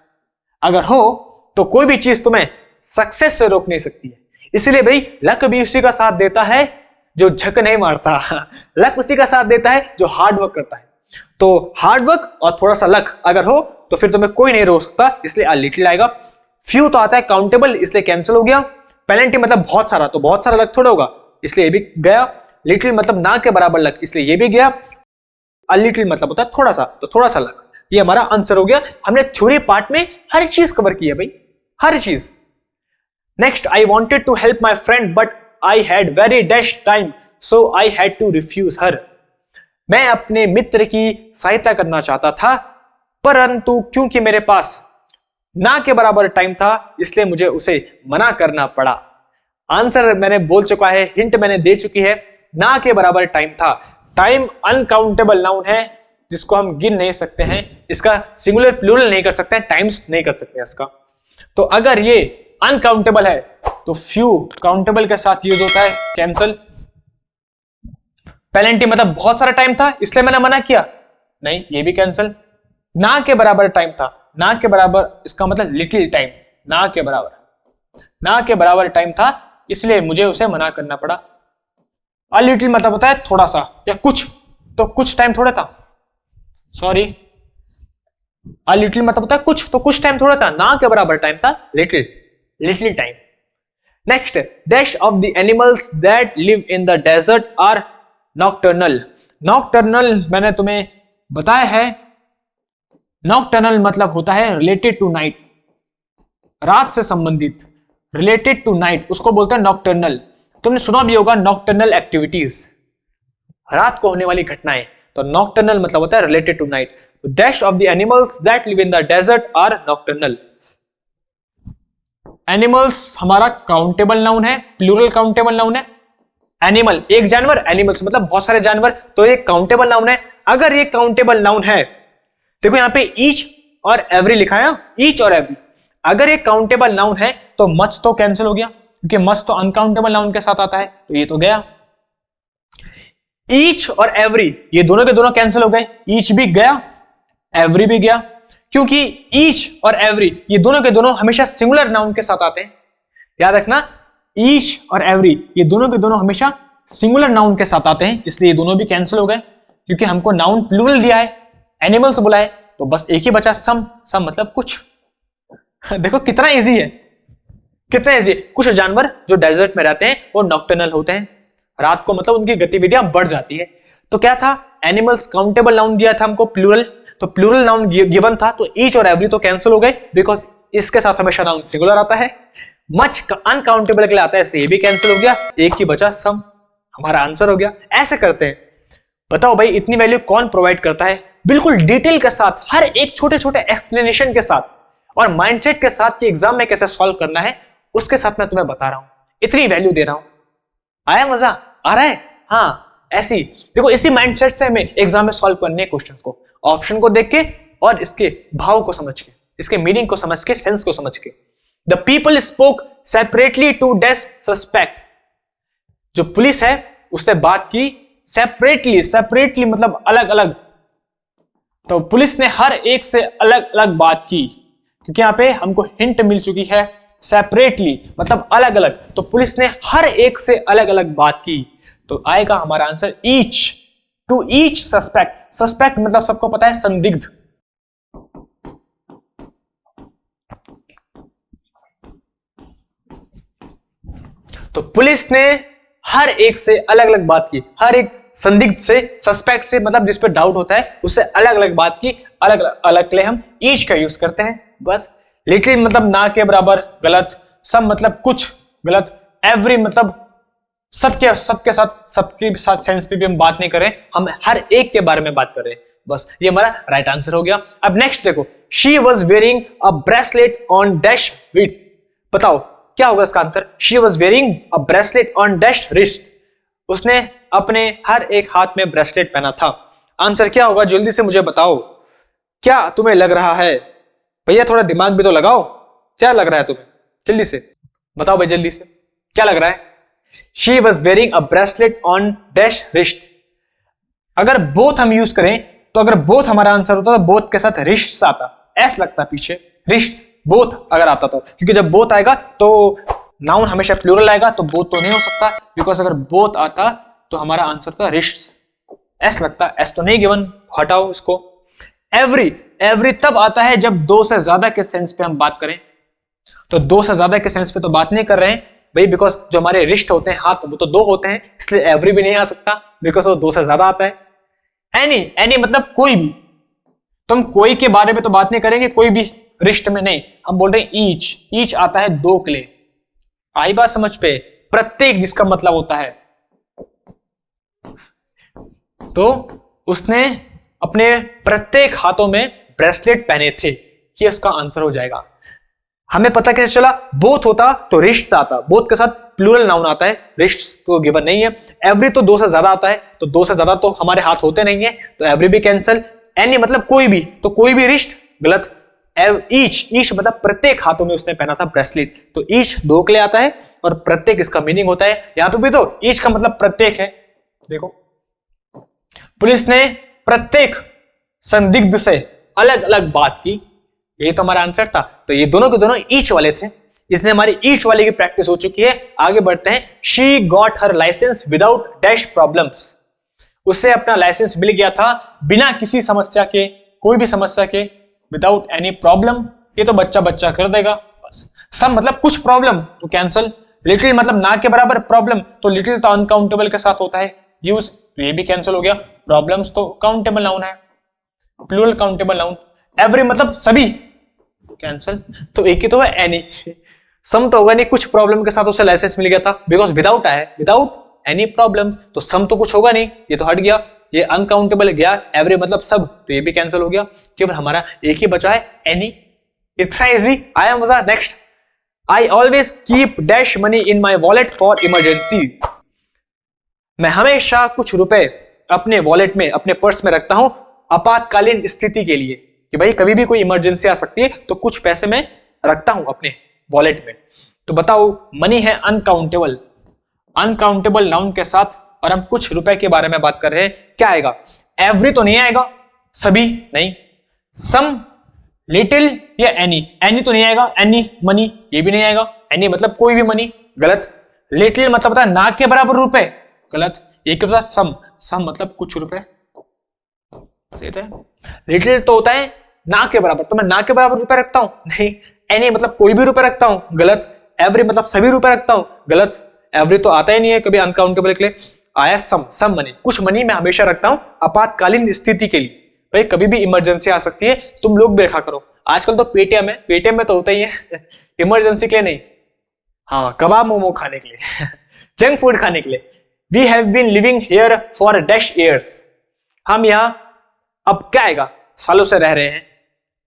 अगर हो तो कोई भी चीज तुम्हें सक्सेस से रोक नहीं सकती है। इसलिए भाई लक भी उसी का साथ देता है जो झक नहीं मारता। लक उसी का साथ देता है जो हार्ड वर्क करता है। तो हार्ड वर्क और थोड़ा सा लक अगर हो तो फिर तुम्हें कोई नहीं रोक सकता, इसलिए अ लिटिल आएगा। फ्यू तो आता है काउंटेबल, इसलिए कैंसिल हो गया। पेलेंटी मतलब बहुत सारा, तो बहुत सारा लक थोड़ा होगा, इसलिए ये भी गया। लिटिल मतलब ना के बराबर लक, इसलिए ये भी गया। अ लिटिल मतलब होता है थोड़ा सा, तो थोड़ा सा लक। ये हमारा आंसर हो गया। हमने थ्योरी पार्ट में हर चीज कवर की है भाई, हर चीज। Next, I wanted to help my friend but I had very dash time so I had to refuse her. मैं अपने मित्र की सहायता करना चाहता था, परंतु क्योंकि मेरे पास ना के बराबर टाइम था इसलिए मुझे उसे मना करना पड़ा। आंसर मैंने बोल चुका है, हिंट मैंने दे चुकी है। ना के बराबर टाइम था। टाइम अनकाउंटेबल नाउन है जिसको हम गिन नहीं सकते हैं, इसका सिंगुलर प्लूरल नहीं कर सकते हैं, टाइम्स नहीं कर सकते इसका। तो अगर ये अनकाउंटेबल है तो फ्यू काउंटेबल के साथ यूज होता है, कैंसल। पेलेंटी मतलब बहुत सारा टाइम था इसलिए मैंने मना किया, नहीं ये भी कैंसल। ना के बराबर टाइम था, ना के बराबर इसका मतलब लिटिल टाइम, ना के बराबर, ना के बराबर टाइम था इसलिए मुझे उसे मना करना पड़ा। अ लिटिल मतलब होता है थोड़ा सा या कुछ, तो कुछ टाइम थोड़ा था, सॉरी। अ लिटिल मतलब होता है कुछ, तो कुछ टाइम थोड़ा था, ना के बराबर टाइम था little, little time. Next, dash of the animals that live in the desert are nocturnal. Nocturnal मैंने तुम्हें बताया है, नॉक्टर्नल मतलब होता है रिलेटेड टू नाइट, रात से संबंधित, रिलेटेड टू नाइट, उसको बोलते हैं नॉक्टर्नल। तुमने सुना भी होगा नॉक्टर्नल एक्टिविटीज, रात को होने वाली घटनाएं। तो नॉक्टर्नल मतलब होता है related to night. Dash of the animals that live in the desert are nocturnal. Animals हमारा काउंटेबल नाउन है, प्लूरल काउंटेबल नाउन है। एनिमल एक जानवर, एनिमल्स मतलब बहुत सारे जानवर, तो ये काउंटेबल नाउन है। अगर ये काउंटेबल नाउन है, देखो यहां पे ईच और एवरी लिखा है, ईच और एवरी। अगर ये काउंटेबल नाउन है तो मच तो कैंसिल हो गया, क्योंकि मच तो अनकाउंटेबल नाउन के साथ आता है, तो ये तो गया। ईच और एवरी ये दोनों के दोनों कैंसिल हो गए, ईच भी गया, एवरी भी गया, क्योंकि ईच और एवरी ये दोनों के दोनों हमेशा सिंगुलर नाउन के साथ आते हैं। याद रखना, ईच और एवरी ये दोनों के दोनों हमेशा सिंगुलर नाउन के साथ आते हैं, इसलिए ये दोनों भी कैंसिल हो गए, क्योंकि हमको नाउन प्लूरल दिया है, एनिमल्स बुला है, तो बस एक ही बचा सम। सम मतलब कुछ। देखो कितना इजी है, कितना इजी। कुछ जानवर जो डेजर्ट में रहते हैं वो नॉक्टर्नल होते हैं, रात को मतलब उनकी गतिविधियां बढ़ जाती है। तो क्या था, एनिमल्स काउंटेबल नाउन दिया था हमको प्लूरल, तो प्लूरल नाउन गिवन था तो ईच और एवरी तो कैंसिल हो गए बिकॉज इसके साथ हमेशा नाउन सिंगुलर आता है। मच अनकाउंटेबल के लिए आता है इसलिए ये भी कैंसिल हो गया, एक ही बचा सम, हमारा आंसर हो गया। ऐसे करते हैं। बताओ भाई इतनी वैल्यू कौन प्रोवाइड करता है? बिल्कुल डिटेल के साथ, हर एक छोटे छोटे एक्सप्लेनेशन के साथ और माइंडसेट के साथ कि एग्जाम में कैसे सॉल्व करना है, उसके साथ मैं तुम्हें बता रहा हूं, इतनी वैल्यू दे रहा हूं। आया मजा? आ रहा है? हाँ, ऐसी देखो, इसी माइंडसेट से हमें एग्जाम में सॉल्व करने हैं क्वेश्चंस को, ऑप्शन को देख के और इसके भाव को समझ के, इसके मीनिंग को समझ के, सेंस को समझ के। The people spoke separately to dash suspect. जो पुलिस है उससे बात की सेपरेटली, सेपरेटली मतलब अलग अलग, तो पुलिस ने हर एक से अलग अलग बात की, क्योंकि यहां पे हमको हिंट मिल चुकी है सेपरेटली मतलब अलग अलग, तो पुलिस ने हर एक से अलग अलग बात की, तो आएगा हमारा answer each, to each suspect. Suspect मतलब सबको पता है संदिग्ध। तो पुलिस ने हर एक से अलग अलग बात की, हर एक संदिग्ध से, सस्पेक्ट से मतलब जिस पर डाउट होता है उससे अलग अलग बात की। अलग अलग के लिए हम ईच का यूज करते हैं बस। लिटिल मतलब ना के बराबर गलत, सम मतलब कुछ गलत, एवरी मतलब सबके सबके साथ सेंस पे भी हम बात नहीं करें, हम हर एक के बारे में बात कर रहे हैं बस। ये हमारा राइट आंसर हो गया। अब नेक्स्ट देखो, she was wearing a bracelet on dash with. बताओ क्या होगा इसका answer? She was wearing a bracelet on dash wrist. उसने अपने हर एक हाथ में ब्रेसलेट पहना था। आंसर क्या होगा जल्दी से मुझे बताओ, क्या तुम्हें लग रहा है? भैया थोड़ा दिमाग भी तो लगाओ, क्या लग रहा है तुम्हें? जल्दी से बताओ भाई, जल्दी से क्या लग रहा है? She was wearing a bracelet on dash wrist. अगर बोथ हम यूज करें तो अगर बोथ हमारा आंसर होता तो बोथ के साथ रिस्ट्स आता, एस लगता पीछे, रिस्ट्स बोथ अगर आता तो, क्योंकि जब बोथ आएगा तो नाउन हमेशा प्लूरल आएगा, तो बोथ तो नहीं हो सकता, बिकॉज अगर बोथ आता तो हमारा आंसर था रिस्ट्स, एस लगता, एस तो नहीं गिवन, हटाओ इसको। एवरी, एवरी तब आता है जब दो से ज्यादा के सेंस पे हम बात करें, तो दो से ज्यादा के सेंस पे तो बात नहीं कर रहे हैं भाई, बिकॉज जो हमारे रिस्ट होते हैं हाथ वो तो दो होते हैं, इसलिए एवरी भी नहीं आ सकता बिकॉज वो दो से ज्यादा आता है। एनी, एनी मतलब कोई भी, तो हम कोई के बारे में तो बात नहीं करेंगे, कोई भी रिस्ट में नहीं, हम बोल रहे हैं ईच, ईच आता है दो के लिए। आई बात समझ पे? प्रत्येक जिसका मतलब होता है, तो उसने अपने प्रत्येक हाथों में ब्रेसलेट पहने थे, ये उसका आंसर हो जाएगा। हमें पता कैसे चला? बोथ होता तो रिस्ट्स आता, बोथ के साथ प्लूरल नाउन आता है, रिस्ट्स तो गिवन नहीं है। एवरी तो दो से ज्यादा आता है, तो दो से ज्यादा तो हमारे हाथ होते नहीं है, तो एवरी भी कैंसिल। एनी मतलब कोई भी, तो कोई भी रिस्ट गलत। ईच, ईच मतलब प्रत्येक हाथों में उसने पहना था ब्रेसलेट, तो ईच दो के लिए आता है और प्रत्येक इसका मीनिंग होता है। यहां पे भी तो ईच का मतलब प्रत्येक है। देखो, पुलिस ने प्रत्येक संदिग्ध से अलग अलग बात की, ये तो हमारा आंसर था। तो ये दोनों के दोनों ईच वाले थे, इसने हमारी ईच वाले की प्रैक्टिस हो चुकी है। आगे बढ़ते हैं। She got her licence without dash problems. उसे अपना लाइसेंस मिल गया था बिना किसी समस्या के, कोई भी समस्या के, विदाउट एनी प्रॉब्लम। ये तो बच्चा बच्चा कर देगा बस। सम मतलब कुछ प्रॉब्लम तो कैंसिल। लिटिल मतलब ना के बराबर प्रॉब्लम, तो लिटिल तो अनकाउंटेबल के साथ होता है यूज, तो ये भी कैंसिल हो गया। प्रॉब्लम्स तो काउंटेबल नाउन है, प्लूरल काउंटेबल नाउन। एवरी मतलब सभी, कैंसिल। तो एक ही तो है एनी। सम तो होगा नहीं, कुछ प्रॉब्लम के साथ उसे लाइसेंस मिल गया था, बिकॉज विदाउट आया, विदाउट एनी प्रॉब्लम्स, तो सम तो कुछ होगा नहीं, ये तो हट गया। ये अनकाउंटेबल गया, एवरी मतलब सब, तो ये भी कैंसिल हो गया। केवल हमारा एक ही बचा है एनी। इतना इजी। आया मजा? Next, I always keep dash money in my wallet for emergency. मैं हमेशा कुछ रुपए अपने वॉलेट में, अपने पर्स में रखता हूं आपातकालीन स्थिति के लिए, कि भाई कभी भी कोई इमरजेंसी आ सकती है, तो कुछ पैसे मैं रखता हूं अपने वॉलेट में। तो बताओ, मनी है अनकाउंटेबल, अनकाउंटेबल नाउन के साथ, और हम कुछ रुपए के बारे में बात कर रहे हैं, क्या आएगा? एवरी तो नहीं आएगा, सभी नहीं, सम, लिटिल या एनी, एनी तो नहीं आएगा, एनी मनी ये भी नहीं आएगा, एनी मतलब कोई भी मनी गलत। लिटिल मतलब होता है ना के बराबर रुपए, गलत। एक के साथ सम, सम मतलब कुछ रुपए, लिटिल तो होता है ना के बराबर, तो मैं ना के बराबर रुपए रखता हूं, नहीं। एनी मतलब कोई भी रुपए रखता हूं, गलत। एवरी मतलब सभी रुपए रखता हूं, गलत। एवरी तो आता ही नहीं है कभी अनकाउंटेबल के लिए। आया सम, सम मनी, कुछ मनी मैं हमेशा रखता हूं आपातकालीन स्थिति के लिए, भाई कभी भी इमरजेंसी आ सकती है, तुम लोग भी रखा करो। आजकल तो पेटीएम है, पेटीएम में तो होता ही है इमरजेंसी के लिए नहीं, हाँ कबाब मोमो खाने के लिए जंक फूड खाने के लिए। We have been living here for dash years, हम यहाँ अब क्या आएगा, सालों से रह रहे हैं।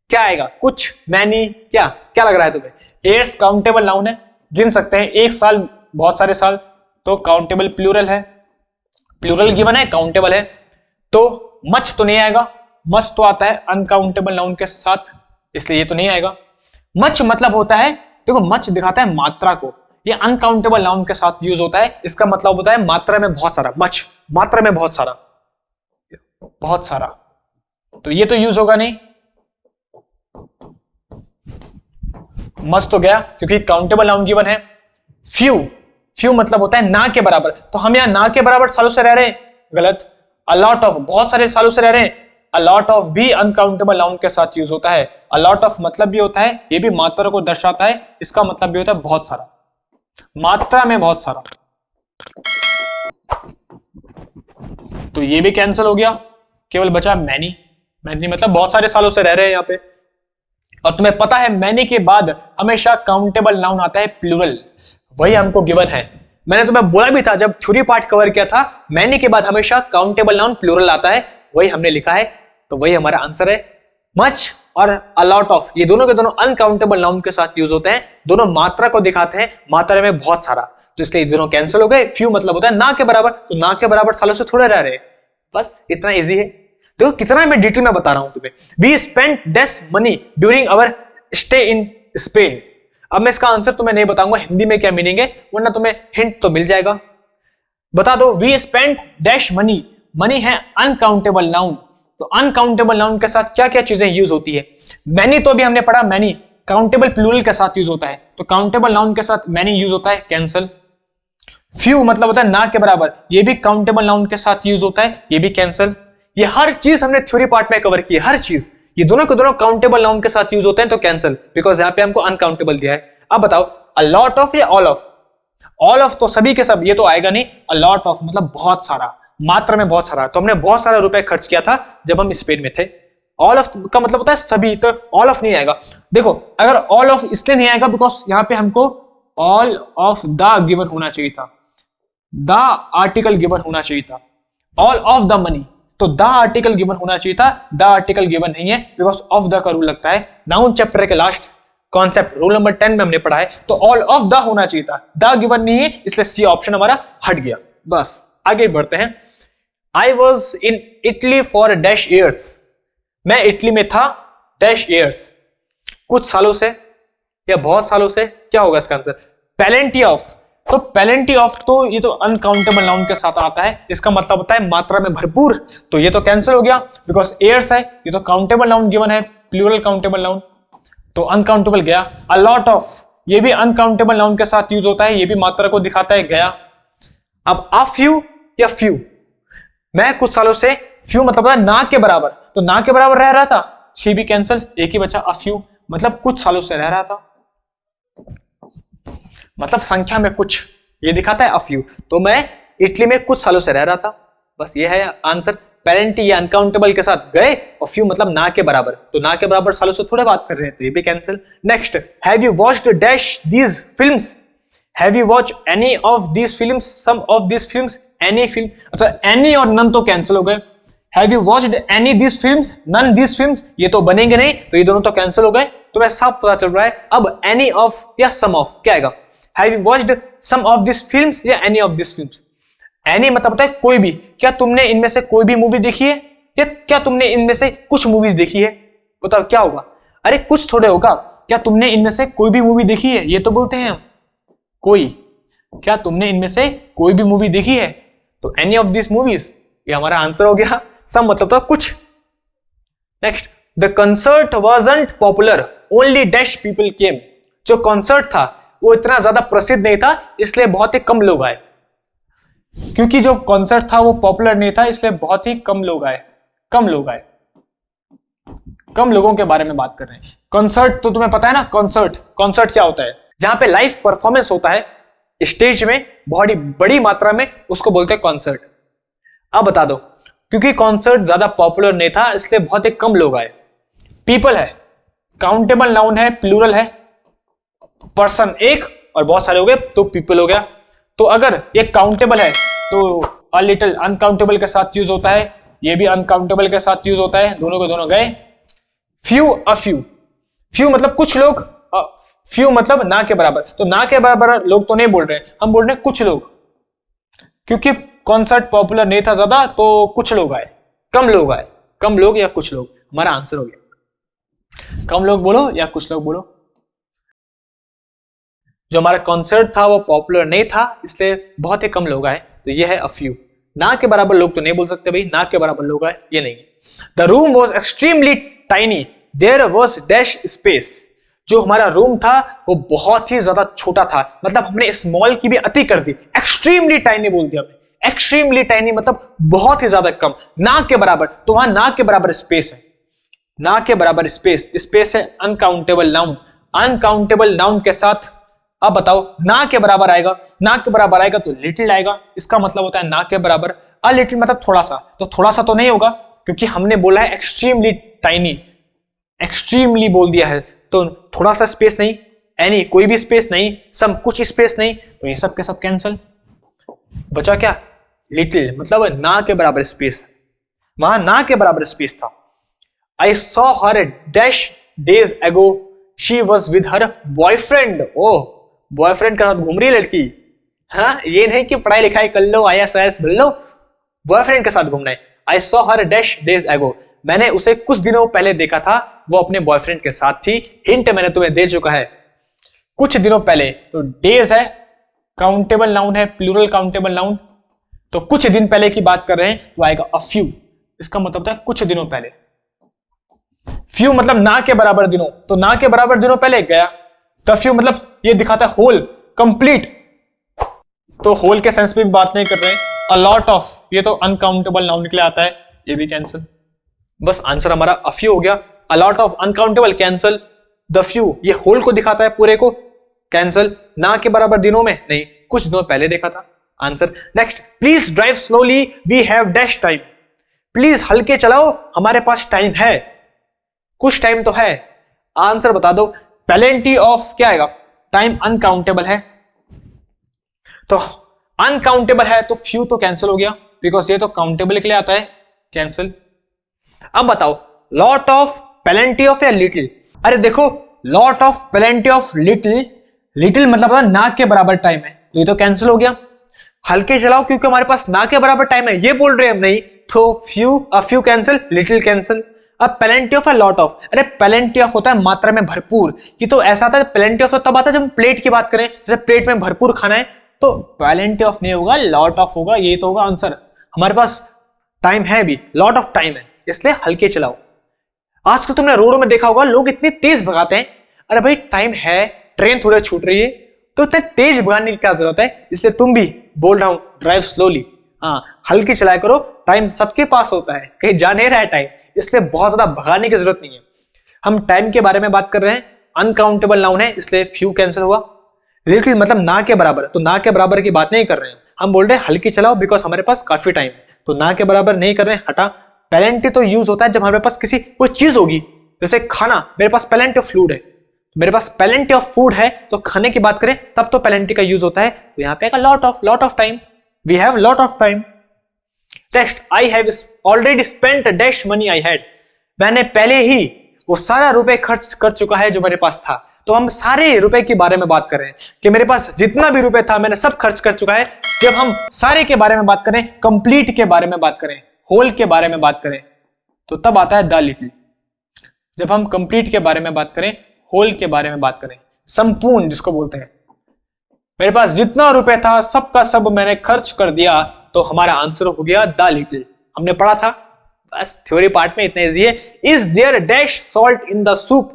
क्या आएगा, कुछ, मैनी, क्या क्या लग रहा है तुम्हें? ईयर्स काउंटेबल नाउन है, गिन सकते हैं, एक साल, बहुत सारे साल, तो काउंटेबल प्लूरल है, प्लूरल गिवन है, काउंटेबल है। तो मच तो नहीं आएगा, मच तो आता है अनकाउंटेबल नाउन के साथ, इसलिए ये तो नहीं आएगा। मच मतलब होता है, देखो मच दिखाता है मात्रा को, ये अनकाउंटेबल नाउन के साथ यूज होता है, इसका मतलब होता है मात्रा में बहुत सारा, मच मात्रा में बहुत सारा, बहुत सारा, तो ये तो यूज होगा नहीं। मच तो गया क्योंकि काउंटेबल नाउन गिवन है। फ्यू, फ्यू मतलब होता है ना के बराबर, तो हम यहां ना के बराबर सालों से रह रहे हैं, गलत। अलॉट ऑफ, बहुत सारे सालों से रह रहे हैं, अलॉट ऑफ भी अनकाउंटेबल नाउन के साथ यूज होता है। अलॉट ऑफ मतलब भी होता है, ये भी मात्रा को दर्शाता है, इसका मतलब भी होता है बहुत सारा, मात्रा में बहुत सारा, तो ये भी कैंसिल हो गया, केवल बचा मैनी। मैनी मतलब बहुत सारे सालों से रह रहे हैं यहाँ पे। और तुम्हें पता है मैनी के बाद हमेशा काउंटेबल नाउन आता है प्लूरल, वही हमको गिवन है। मैंने तुम्हें बोला भी था जब थ्योरी पार्ट कवर किया था, मैनी के बाद हमेशा काउंटेबल नाउन प्लूरल आता है, वही हमने लिखा है, तो वही हमारा आंसर है। मच और अलॉट ऑफ, ये दोनों के दोनों अनकाउंटेबल नाउन के साथ यूज होते हैं, दोनों मात्रा को दिखाते हैं, मात्रा में बहुत सारा, तो इसलिए दोनों कैंसिल हो गए। फ्यू मतलब होता है ना के बराबर, तो ना के बराबर सालों से थोड़े रह रहे, बस इतना इजी है। देखो कितना मैं डिटेल में बता रहा हूं तुम्हें। We spent dash money during our stay in Spain. अब मैं इसका आंसर तुम्हें नहीं बताऊंगा हिंदी में क्या मीनिंग है, वरना तुम्हें हिंट तो मिल जाएगा। बता दो, we spent dash money, money है अनकाउंटेबल नाउन, तो अनकाउंटेबल नाउन के साथ क्या क्या चीजें यूज होती है? मैनी तो भी हमने पढ़ा, मैनी काउंटेबल प्लूरल के साथ यूज होता है, तो काउंटेबल नाउन के साथ मैनी यूज होता है, कैंसिल। फ्यू मतलब होता है ना के बराबर, ये भी काउंटेबल नाउन के साथ यूज होता है, ये भी कैंसिल। ये हर चीज हमने थ्योरी पार्ट में कवर की है, हर चीज, ये दोनों के दोनों काउंटेबल नाउन के साथ यूज होते हैं, तो कैंसिल, बिकॉज यहाँ पे हमको अनकाउंटेबल दिया है। अब बताओ, अ लॉट ऑफ या ऑल ऑफ? ऑल ऑफ तो सभी के सब, ये तो आएगा नहीं। अ लॉट ऑफ मतलब बहुत सारा, मात्रा में बहुत सारा, तो हमने बहुत सारा रुपए खर्च किया था जब हम स्पेन में थे। ऑल ऑफ का मतलब होता है सभी, तो ऑल ऑफ नहीं आएगा। देखो अगर ऑल ऑफ इसलिए नहीं आएगा बिकॉज यहाँ पे हमको ऑल ऑफ द गिवन होना चाहिए था, द आर्टिकल गिवन होना चाहिए था। ऑल ऑफ द मनी, तो द आर्टिकल गिवन होना चाहिए था, द आर्टिकल गिवन नहीं है बिकॉज ऑफ द का रूल लगता है। नाउन चैप्टर के लास्ट कॉन्सेप्ट रूल नंबर 10 में हमने पढ़ा है, तो ऑल ऑफ द होना चाहिए था, द गिवन नहीं है, इसलिए सी ऑप्शन हमारा हट गया। बस आगे बढ़ते हैं। I was in Italy for dash years, मैं इटली में था डैश ईयर्स, कुछ सालों से या बहुत सालों से, क्या होगा इसका आंसर? पेलेंटी ऑफ, तो पेलेंटी ऑफ तो ये तो अनकाउंटेबल नाउन के साथ आता है, इसका मतलब होता है मात्रा में भरपूर, तो ये तो कैंसिल हो गया बिकॉज ईयर्स है, ये तो काउंटेबल नाउन गिवन है, प्लूरल काउंटेबल नाउन, तो अनकाउंटेबल गया। अ लॉट ऑफ, ये भी अनकाउंटेबल नाउन के साथ यूज होता है, ये भी मात्रा को दिखाता है, गया। अब अ फ्यू या फ्यू, मैं कुछ सालों से, फ्यू मतलब ना के बराबर, तो ना के बराबर रह रहा था, शी भी कैंसिल, एक ही बचा। अ फ्यू मतलब कुछ सालों से रह रहा था, मतलब संख्या में कुछ, ये दिखाता है अ फ्यू, तो मैं इटली में कुछ सालों से रह रहा था, बस ये है आंसर। पेरेंटी या अनकाउंटेबल के साथ गए, और फ्यू मतलब ना के बराबर, तो ना के बराबर सालों से थोड़े बात कर रहे हैं, तो ये भी cancel. Next, have you watched dash these films, have you watch any of these films, some of these films, any film, अच्छा एनी और नन तो कैंसिल हो गए। Have you watched any these films, none these films, ये तो बनेंगे नहीं, तो ये दोनों तो कैंसिल हो गए, तो मैं साफ पता चल रहा है। अब एनी ऑफ या सम ऑफ, क्या आएगा? Have you watched some of this films या any of this films? Any मतलब होता है कोई भी, क्या तुमने इनमें से कोई भी मूवी देखी है, या क्या तुमने इनमें से कुछ मूवीज देखी है? बताओ क्या होगा? अरे कुछ थोड़े होगा, क्या तुमने इनमें से कोई भी मूवी देखी है, ये तो बोलते हैं हम कोई, क्या तुमने इनमें से कोई भी मूवी देखी है, तो एनी ऑफ दिस मूवीज, ये हमारा आंसर हो गया। सम मतलब तो कुछ। Next, the concert wasn't popular, only dash people came, जो कॉन्सर्ट था वो इतना ज्यादा प्रसिद्ध नहीं था, इसलिए बहुत ही कम लोग आए, क्योंकि जो कॉन्सर्ट था वो पॉपुलर नहीं था, इसलिए बहुत ही कम लोग आए, कम लोग आए, कम लोगों के बारे में बात कर रहे हैं। कॉन्सर्ट तो तुम्हें पता है ना, कॉन्सर्ट, कॉन्सर्ट क्या होता है? जहां पे लाइव परफॉर्मेंस होता है स्टेज में बहुत बड़ी मात्रा में, उसको बोलते हैं कॉन्सर्ट। अब बता दो, क्योंकि कॉन्सर्ट ज्यादा पॉपुलर नहीं था इसलिए बहुत ही कम लोग आए। पीपल है, काउंटेबल नाउन है, प्लूरल है, पर्सन एक और बहुत सारे हो गए तो पीपल हो गया। तो अगर ये काउंटेबल है तो अ लिटिल अनकाउंटेबल के साथ यूज होता है, ये भी अनकाउंटेबल के साथ यूज होता है, दोनों के दोनों गए। फ्यू, अ फ्यू, फ्यू मतलब कुछ लोग, फ्यू मतलब ना के बराबर, तो ना के बराबर लोग तो नहीं बोल रहे हैं, हम बोल रहे हैं कुछ लोग, क्योंकि कॉन्सर्ट पॉपुलर नहीं था ज्यादा तो कुछ लोग आए, कम लोग आए, कम लोग या कुछ लोग, हमारा आंसर हो गया। कम लोग बोलो या कुछ लोग बोलो। जो हमारा कॉन्सर्ट था वो पॉपुलर नहीं था इसलिए बहुत ही कम लोग आए, तो ये है अ फ्यू। ना के बराबर लोग तो नहीं बोल सकते भाई, ना के बराबर लोग आए ये नहीं। The room was extremely tiny, there was dash space. जो हमारा रूम था वो बहुत ही ज्यादा छोटा था, मतलब हमने स्मॉल की भी अति कर दी, एक्सट्रीमली टाइनी बोल दिया हमने। एक्सट्रीमली टाइनी मतलब बहुत ही ज्यादा कम, ना के बराबर, तो वहां ना के बराबर स्पेस है, ना के बराबर स्पेस, स्पेस है अनकाउंटेबल नाउन। अनकाउंटेबल नाउन के साथ अब बताओ ना के बराबर आएगा, ना के बराबर आएगा तो लिटिल आएगा, इसका मतलब होता है ना के बराबर। अ लिटिल मतलब थोड़ा सा, तो थोड़ा सा तो नहीं होगा क्योंकि हमने बोला है एक्सट्रीमली टाइनी, एक्सट्रीमली बोल दिया है, तो थोड़ा सा स्पेस नहीं, एनी कोई भी स्पेस नहीं, सम कुछ स्पेस नहीं, तो ये सब के सब कैंसिल। बचा क्या? लिटिल, मतलब ना के बराबर स्पेस, वहां ना के बराबर स्पेस था। I saw her dash days एगो, she was with her boyfriend. Oh, boyfriend के साथ घूम रही है लड़की। हाँ, ये नहीं कि पढ़ाई लिखाई कर लो, IAS मिल लो, बॉयफ्रेंड के साथ घूमना है। I saw her dash days एगो, मैंने उसे कुछ दिनों पहले देखा था, वो अपने बॉयफ्रेंड के साथ थी। हिंट मैंने तुम्हें दे चुका है, कुछ दिनों पहले, तो डेज है, काउंटेबल नाउन है, प्लूरल काउंटेबल नाउन, तो कुछ दिन पहले की बात कर रहे हैं तो आएगा अ फ्यू, इसका मतलब होता है कुछ दिनों पहले। फ्यू मतलब ना के बराबर दिनों, तो ना के बराबर दिनों पहले गया। द फ्यू मतलब ये दिखाता है होल, कंप्लीट, तो होल के सेंस में भी बात नहीं कर रहे हैं। अ लॉट ऑफ, ये तो अनकाउंटेबल नाउन निकले आता है, ये भी कैंसिल। बस आंसर हमारा अ फ्यू हो गया। A lot of uncountable cancel. The few ये होल को दिखाता है पूरे को, कैंसिल। ना के बराबर दिनों में नहीं, कुछ दिनों पहले देखा था, answer. Next, please drive slowly we have dash time. Please हल्के चलाओ, हमारे पास टाइम है, कुछ टाइम तो है, आंसर बता दो। पेलेंटी ऑफ क्या आएगा? टाइम अनकाउंटेबल है, तो अनकाउंटेबल है तो फ्यू तो कैंसिल हो गया, बिकॉज ये तो काउंटेबल के लिए आता है, कैंसिल। अब बताओ लॉट ऑफ, पेलेंटी ऑफ या लिटिल? अरे देखो, lot of, plenty of, little, little मतलब ना के बराबर टाइम है, तो ये तो कैंसिल हो गया। हल्के चलाओ क्योंकि हमारे पास ना के बराबर टाइम है, ये बोल रहे हैं हम नहीं, तो few, a few cancel, little cancel. अब पेलेंटी ऑफ है लॉट ऑफ, अरे पेलेंटी ऑफ होता है मात्रा में भरपूर, ये तो ऐसा आता है, पेलेंटी ऑफ तब आता है जब हम प्लेट की बात करें, जैसे प्लेट में भरपूर खाना है, तो पेलेंटी ऑफ नहीं होगा, लॉट ऑफ होगा, ये तो होगा आंसर। हमारे पास टाइम है भी, लॉट ऑफ टाइम है, इसलिए हल्के चलाओ। आजकल तुमने रोडों में देखा होगा लोग इतनी तेज भगाते हैं, अरे भाई टाइम है, ट्रेन थोड़ी छूट रही है, तो इतने तेज भगाने की क्या जरूरत है, इसलिए तुम भी बोल रहा हूं ड्राइव स्लोली, हाँ हल्की चलाया करो, टाइम सबके पास होता है, कहीं जा नहीं रहा है टाइम, इसलिए बहुत ज्यादा भगाने की जरूरत नहीं है। हम टाइम के बारे में बात कर रहे हैं, अनकाउंटेबल नाउन है इसलिए फ्यू कैंसिल हुआ। लिटिल मतलब ना के बराबर, तो ना के बराबर की बात नहीं कर रहे हैं, हम बोल रहे हैं हल्की चलाओ बिकॉज हमारे पास काफी टाइम है, तो ना के बराबर नहीं कर रहे हैं, हटा। पेलेंटी तो यूज होता है जब हमारे पास किसी कोई चीज होगी, जैसे खाना, मेरे पास पेलेंटी ऑफ फूड है, मेरे पास पेलेंटी ऑफ फूड है, तो खाने की बात करें तब तो पेलेंटी का यूज होता है, तो यहां पे lot of time, we have lot of time. Next, I have already spent dash money I had, मैंने पहले ही वो सारा रुपए खर्च कर चुका है जो मेरे पास था, तो हम सारे रुपए के बारे में बात कर रहे हैं कि मेरे पास जितना भी रुपए था मैंने सब खर्च कर चुका है। जब हम सारे के बारे में बात करें, कंप्लीट के बारे में बात करें, होल के बारे में बात करें, तो तब आता है द लिटिल। जब हम कंप्लीट के बारे में बात करें, होल के बारे में बात करें, संपूर्ण जिसको बोलते हैं, मेरे पास जितना रुपए था सबका सब मैंने खर्च कर दिया, तो हमारा आंसर हो गया द लिटिल। हमने पढ़ा था, बस थ्योरी पार्ट में इतना इजी है। Is there dash salt in the soup,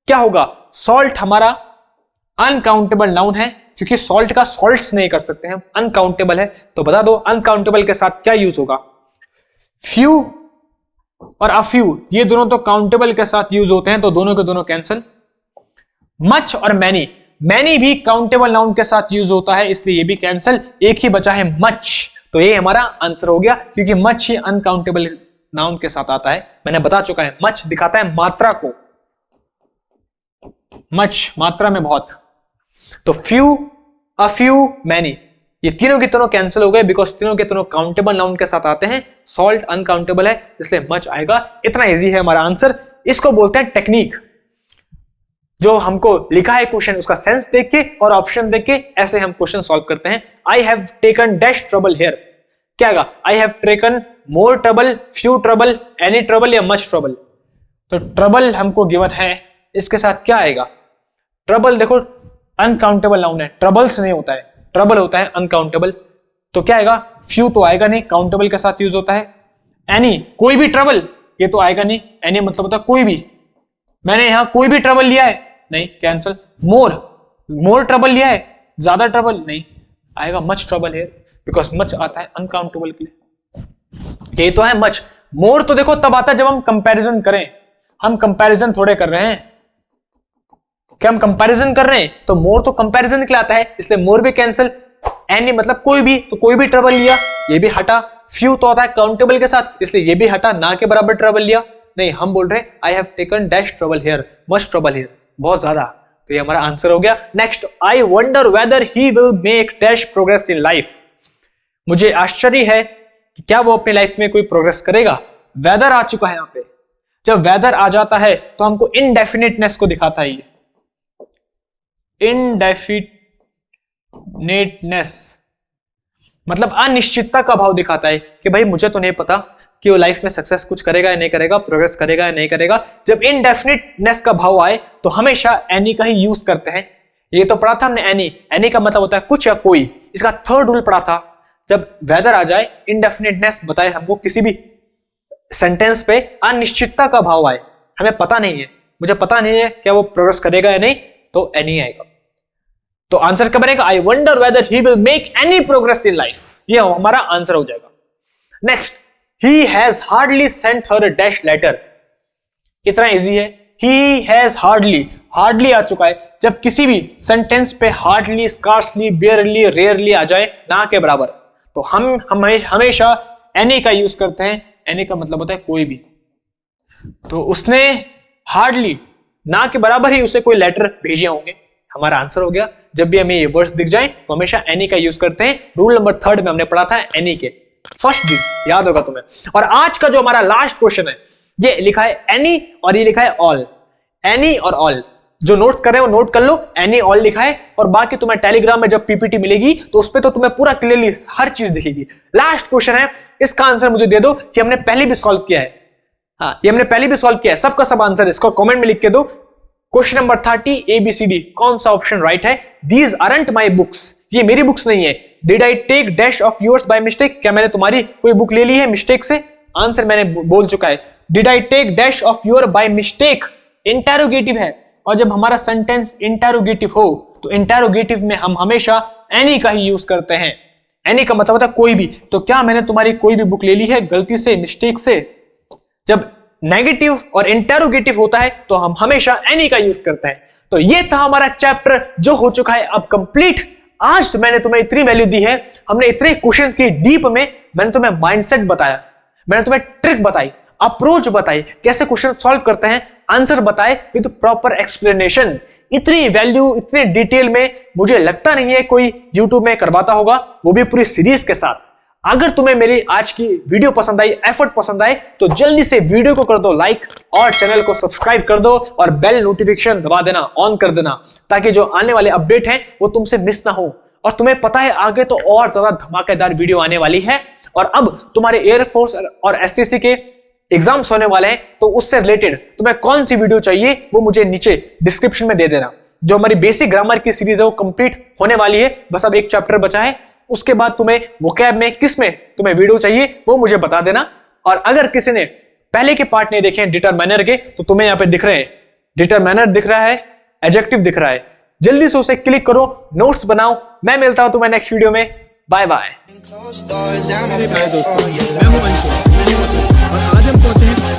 क्या होगा? सॉल्ट हमारा अनकाउंटेबल नाउन है, क्योंकि सॉल्ट का सॉल्ट्स नहीं कर सकते हैं, अनकाउंटेबल है, तो बता दो अनकाउंटेबल के साथ क्या यूज होगा? फ्यू और अ फ्यू, ये दोनों तो काउंटेबल के साथ यूज होते हैं, तो दोनों के दोनों कैंसिल। मच और मैनी, मैनी भी काउंटेबल नाउन के साथ यूज होता है, इसलिए ये भी कैंसिल। एक ही बचा है मच, तो ये हमारा आंसर हो गया, क्योंकि मच ही अनकाउंटेबल नाउन के साथ आता है। मैंने बता चुका है, मच दिखाता है मात्रा को, मच मात्रा में बहुत। तो फ्यू, अ फ्यू, मैनी, ये तीनों के तीनों कैंसिल हो गए बिकॉज तीनों के तीनों काउंटेबल नाउन के साथ आते हैं। सॉल्ट अनकाउंटेबल है इसलिए मच आएगा। इतना इजी है हमारा आंसर। इसको बोलते हैं टेक्निक। जो हमको लिखा है क्वेश्चन उसका सेंस देख के और ऑप्शन देख के ऐसे हम क्वेश्चन सॉल्व करते हैं। I have taken dash trouble here, क्या आएगा? I have taken more trouble, few trouble, any trouble या मच ट्रबल। तो ट्रबल हमको गिवन है, इसके साथ क्या आएगा? ट्रबल देखो अनकाउंटेबल नाउन है, ट्रबल्स नहीं होता है, ट्रबल होता है अनकाउंटेबल। तो क्या आएगा? फ्यू तो आएगा नहीं, काउंटेबल के साथ यूज होता है। एनी, कोई भी ट्रबल, ये तो आएगा नहीं। एनी मतलब होता है कोई भी। मैंने यहां कोई भी ट्रबल लिया है, नहीं, कैंसिल। मोर, मोर ट्रबल लिया है, ज्यादा ट्रबल, नहीं आएगा। मच ट्रबल है बिकॉज मच आता है अनकाउंटेबल के लिए। ये तो है मच। मोर तो देखो तब आता है जब हम कंपैरिजन करें। हम कंपैरिजन थोड़े कर रहे हैं, क्या हम कंपैरिजन कर रहे हैं? तो मोर तो कंपैरिजन के लिए आता है, इसलिए मोर भी कैंसिल। एनी मतलब कोई भी, तो कोई भी ट्रबल लिया, ये भी हटा। फ्यू तो आता है काउंटेबल के साथ, इसलिए ये भी हटा, ना के बराबर ट्रबल लिया। नहीं, हम बोल रहे हैं I have taken dash trouble here, much trouble here, बहुत ज्यादा। तो ये हमारा आंसर हो गया। Next, I wonder whether he will make dash progress in life. मुझे आश्चर्य है कि क्या वो अपनी लाइफ में कोई प्रोग्रेस करेगा। वेदर आ चुका है यहां पे। जब वेदर आ जाता है तो हमको इनडेफिनेटनेस को दिखाता है। ये इनडेफिनेटनेस मतलब अनिश्चितता का भाव दिखाता है कि भाई मुझे तो नहीं पता कि वो लाइफ में सक्सेस कुछ करेगा या नहीं करेगा, प्रोग्रेस करेगा या नहीं करेगा। जब इनडेफिनेटनेस का भाव आए तो हमेशा एनी का ही यूज करते हैं। ये तो पढ़ा था हमने एनी, एनी का मतलब होता है कुछ या कोई। इसका थर्ड रूल पढ़ा था, जब वेदर आ जाए, इनडेफिनेटनेस बताए हमको, किसी भी सेंटेंस पे अनिश्चितता का भाव आए, हमें पता नहीं है, मुझे पता नहीं है क्या वो प्रोग्रेस करेगा या नहीं, तो एनी आएगा। तो आंसर क्या बनेगा? I wonder whether he will make any progress in life. ये हमारा आंसर हो जाएगा। Next, he has hardly sent her dash letter. इतना इजी है। ही हैज हार्डली, हार्डली आ चुका है। जब किसी भी सेंटेंस पे हार्डली, स्कार्सली, बेयरली, रेयरली आ जाए ना के बराबर, तो हम हमेशा एनी का यूज करते हैं। एनी का मतलब होता है कोई भी। तो उसने हार्डली, ना के बराबर ही उसे कोई लेटर भेजे होंगे। हमारा आंसर हो गया। जब भी हमें ये वर्ड्स दिख जाए तो हमेशा एनी का यूज करते हैं। रूल नंबर 3 में हमने पढ़ा था एनी के फर्स्ट दिन, याद होगा तुम्हें। और आज का जो हमारा लास्ट क्वेश्चन है, ये लिखा है एनी और ये लिखा है ऑल। एनी और ऑल, जो नोट्स कर रहे हो नोट कर लो। एनी ऑल लिखा है और बाकी तुम्हें टेलीग्राम में जब पीपीटी मिलेगी तो उस पर तो तुम्हें पूरा क्लियरली हर चीज दिखेगी। लास्ट क्वेश्चन है, इसका आंसर मुझे दे दो कि हमने पहले भी सॉल्व किया है। हाँ, ये हमने पहले भी सॉल्व किया है। सबका सब आंसर इसको कमेंट में लिख के दो। क्वेश्चन नंबर 30 ABCD, कौन सा ऑप्शन राइट है? दीज आरंट माई बुक्स, ये मेरी बुक्स नहीं है। Did I take dash of yours by mistake, क्या मैंने तुम्हारी कोई बुक ले ली है मिस्टेक से? आंसर मैंने बोल चुका है। Did I take dash of your by mistake, interrogative है। और जब हमारा सेंटेंस इंटेरोगेटिव हो तो इंटेरोगेटिव में हम हमेशा एनी का ही यूज करते हैं। एनी का मतलब होता है कोई भी। तो क्या मैंने तुम्हारी कोई भी बुक ले ली है गलती से, मिस्टेक से? जब नेगेटिव और इंटेरोगेटिव होता है तो हम हमेशा एनी का यूज करते हैं। तो ये था हमारा चैप्टर जो हो चुका है अब कंप्लीट। आज मैंने तुम्हें इतनी वैल्यू दी है, हमने इतने क्वेश्चन की डीप में मैंने तुम्हें माइंडसेट बताया, मैंने तुम्हें ट्रिक बताई, अप्रोच बताई, कैसे क्वेश्चन सॉल्व करते हैं, आंसर बताए विद प्रॉपर एक्सप्लेनेशन। इतनी वैल्यू, इतने डिटेल में मुझे लगता नहीं है कोई यूट्यूब में करवाता होगा, वो भी पूरी सीरीज के साथ। अगर तुम्हें मेरी आज की वीडियो पसंद आई, एफर्ट पसंद आए, तो जल्दी से वीडियो को कर दो लाइक और चैनल को सब्सक्राइब कर दो और बेल नोटिफिकेशन दबा देना, ऑन कर देना, ताकि जो आने वाले अपडेट हैं वो तुमसे मिस ना हो। और तुम्हें पता है आगे तो और ज्यादा धमाकेदार वीडियो आने वाली है। और अब तुम्हारे एयरफोर्स और एसटीसी के एग्जाम्स होने वाले हैं, तो उससे रिलेटेड तुम्हें कौन सी वीडियो चाहिए वो मुझे नीचे डिस्क्रिप्शन में दे देना। जो हमारी बेसिक ग्रामर की सीरीज है वो कंप्लीट होने वाली है, बस अब एक चैप्टर बचा है। उसके बाद तुम्हें वोकैब में किस में तुम्हें वीडियो चाहिए वो मुझे बता देना। और अगर किसी ने पहले के पार्ट नहीं देखे हैं डिटरमाइनर के, तो तुम्हें यहाँ पे दिख रहे हैं, डिटरमाइनर दिख रहा है, एडजेक्टिव दिख रहा है, जल्दी से उसे क्लिक करो, नोट्स बनाओ। मैं मिलता हूं तुम्हें नेक्स्ट वीडियो में। Bye bye. मैं हूं अंशु और आज हम पहुंचे हैं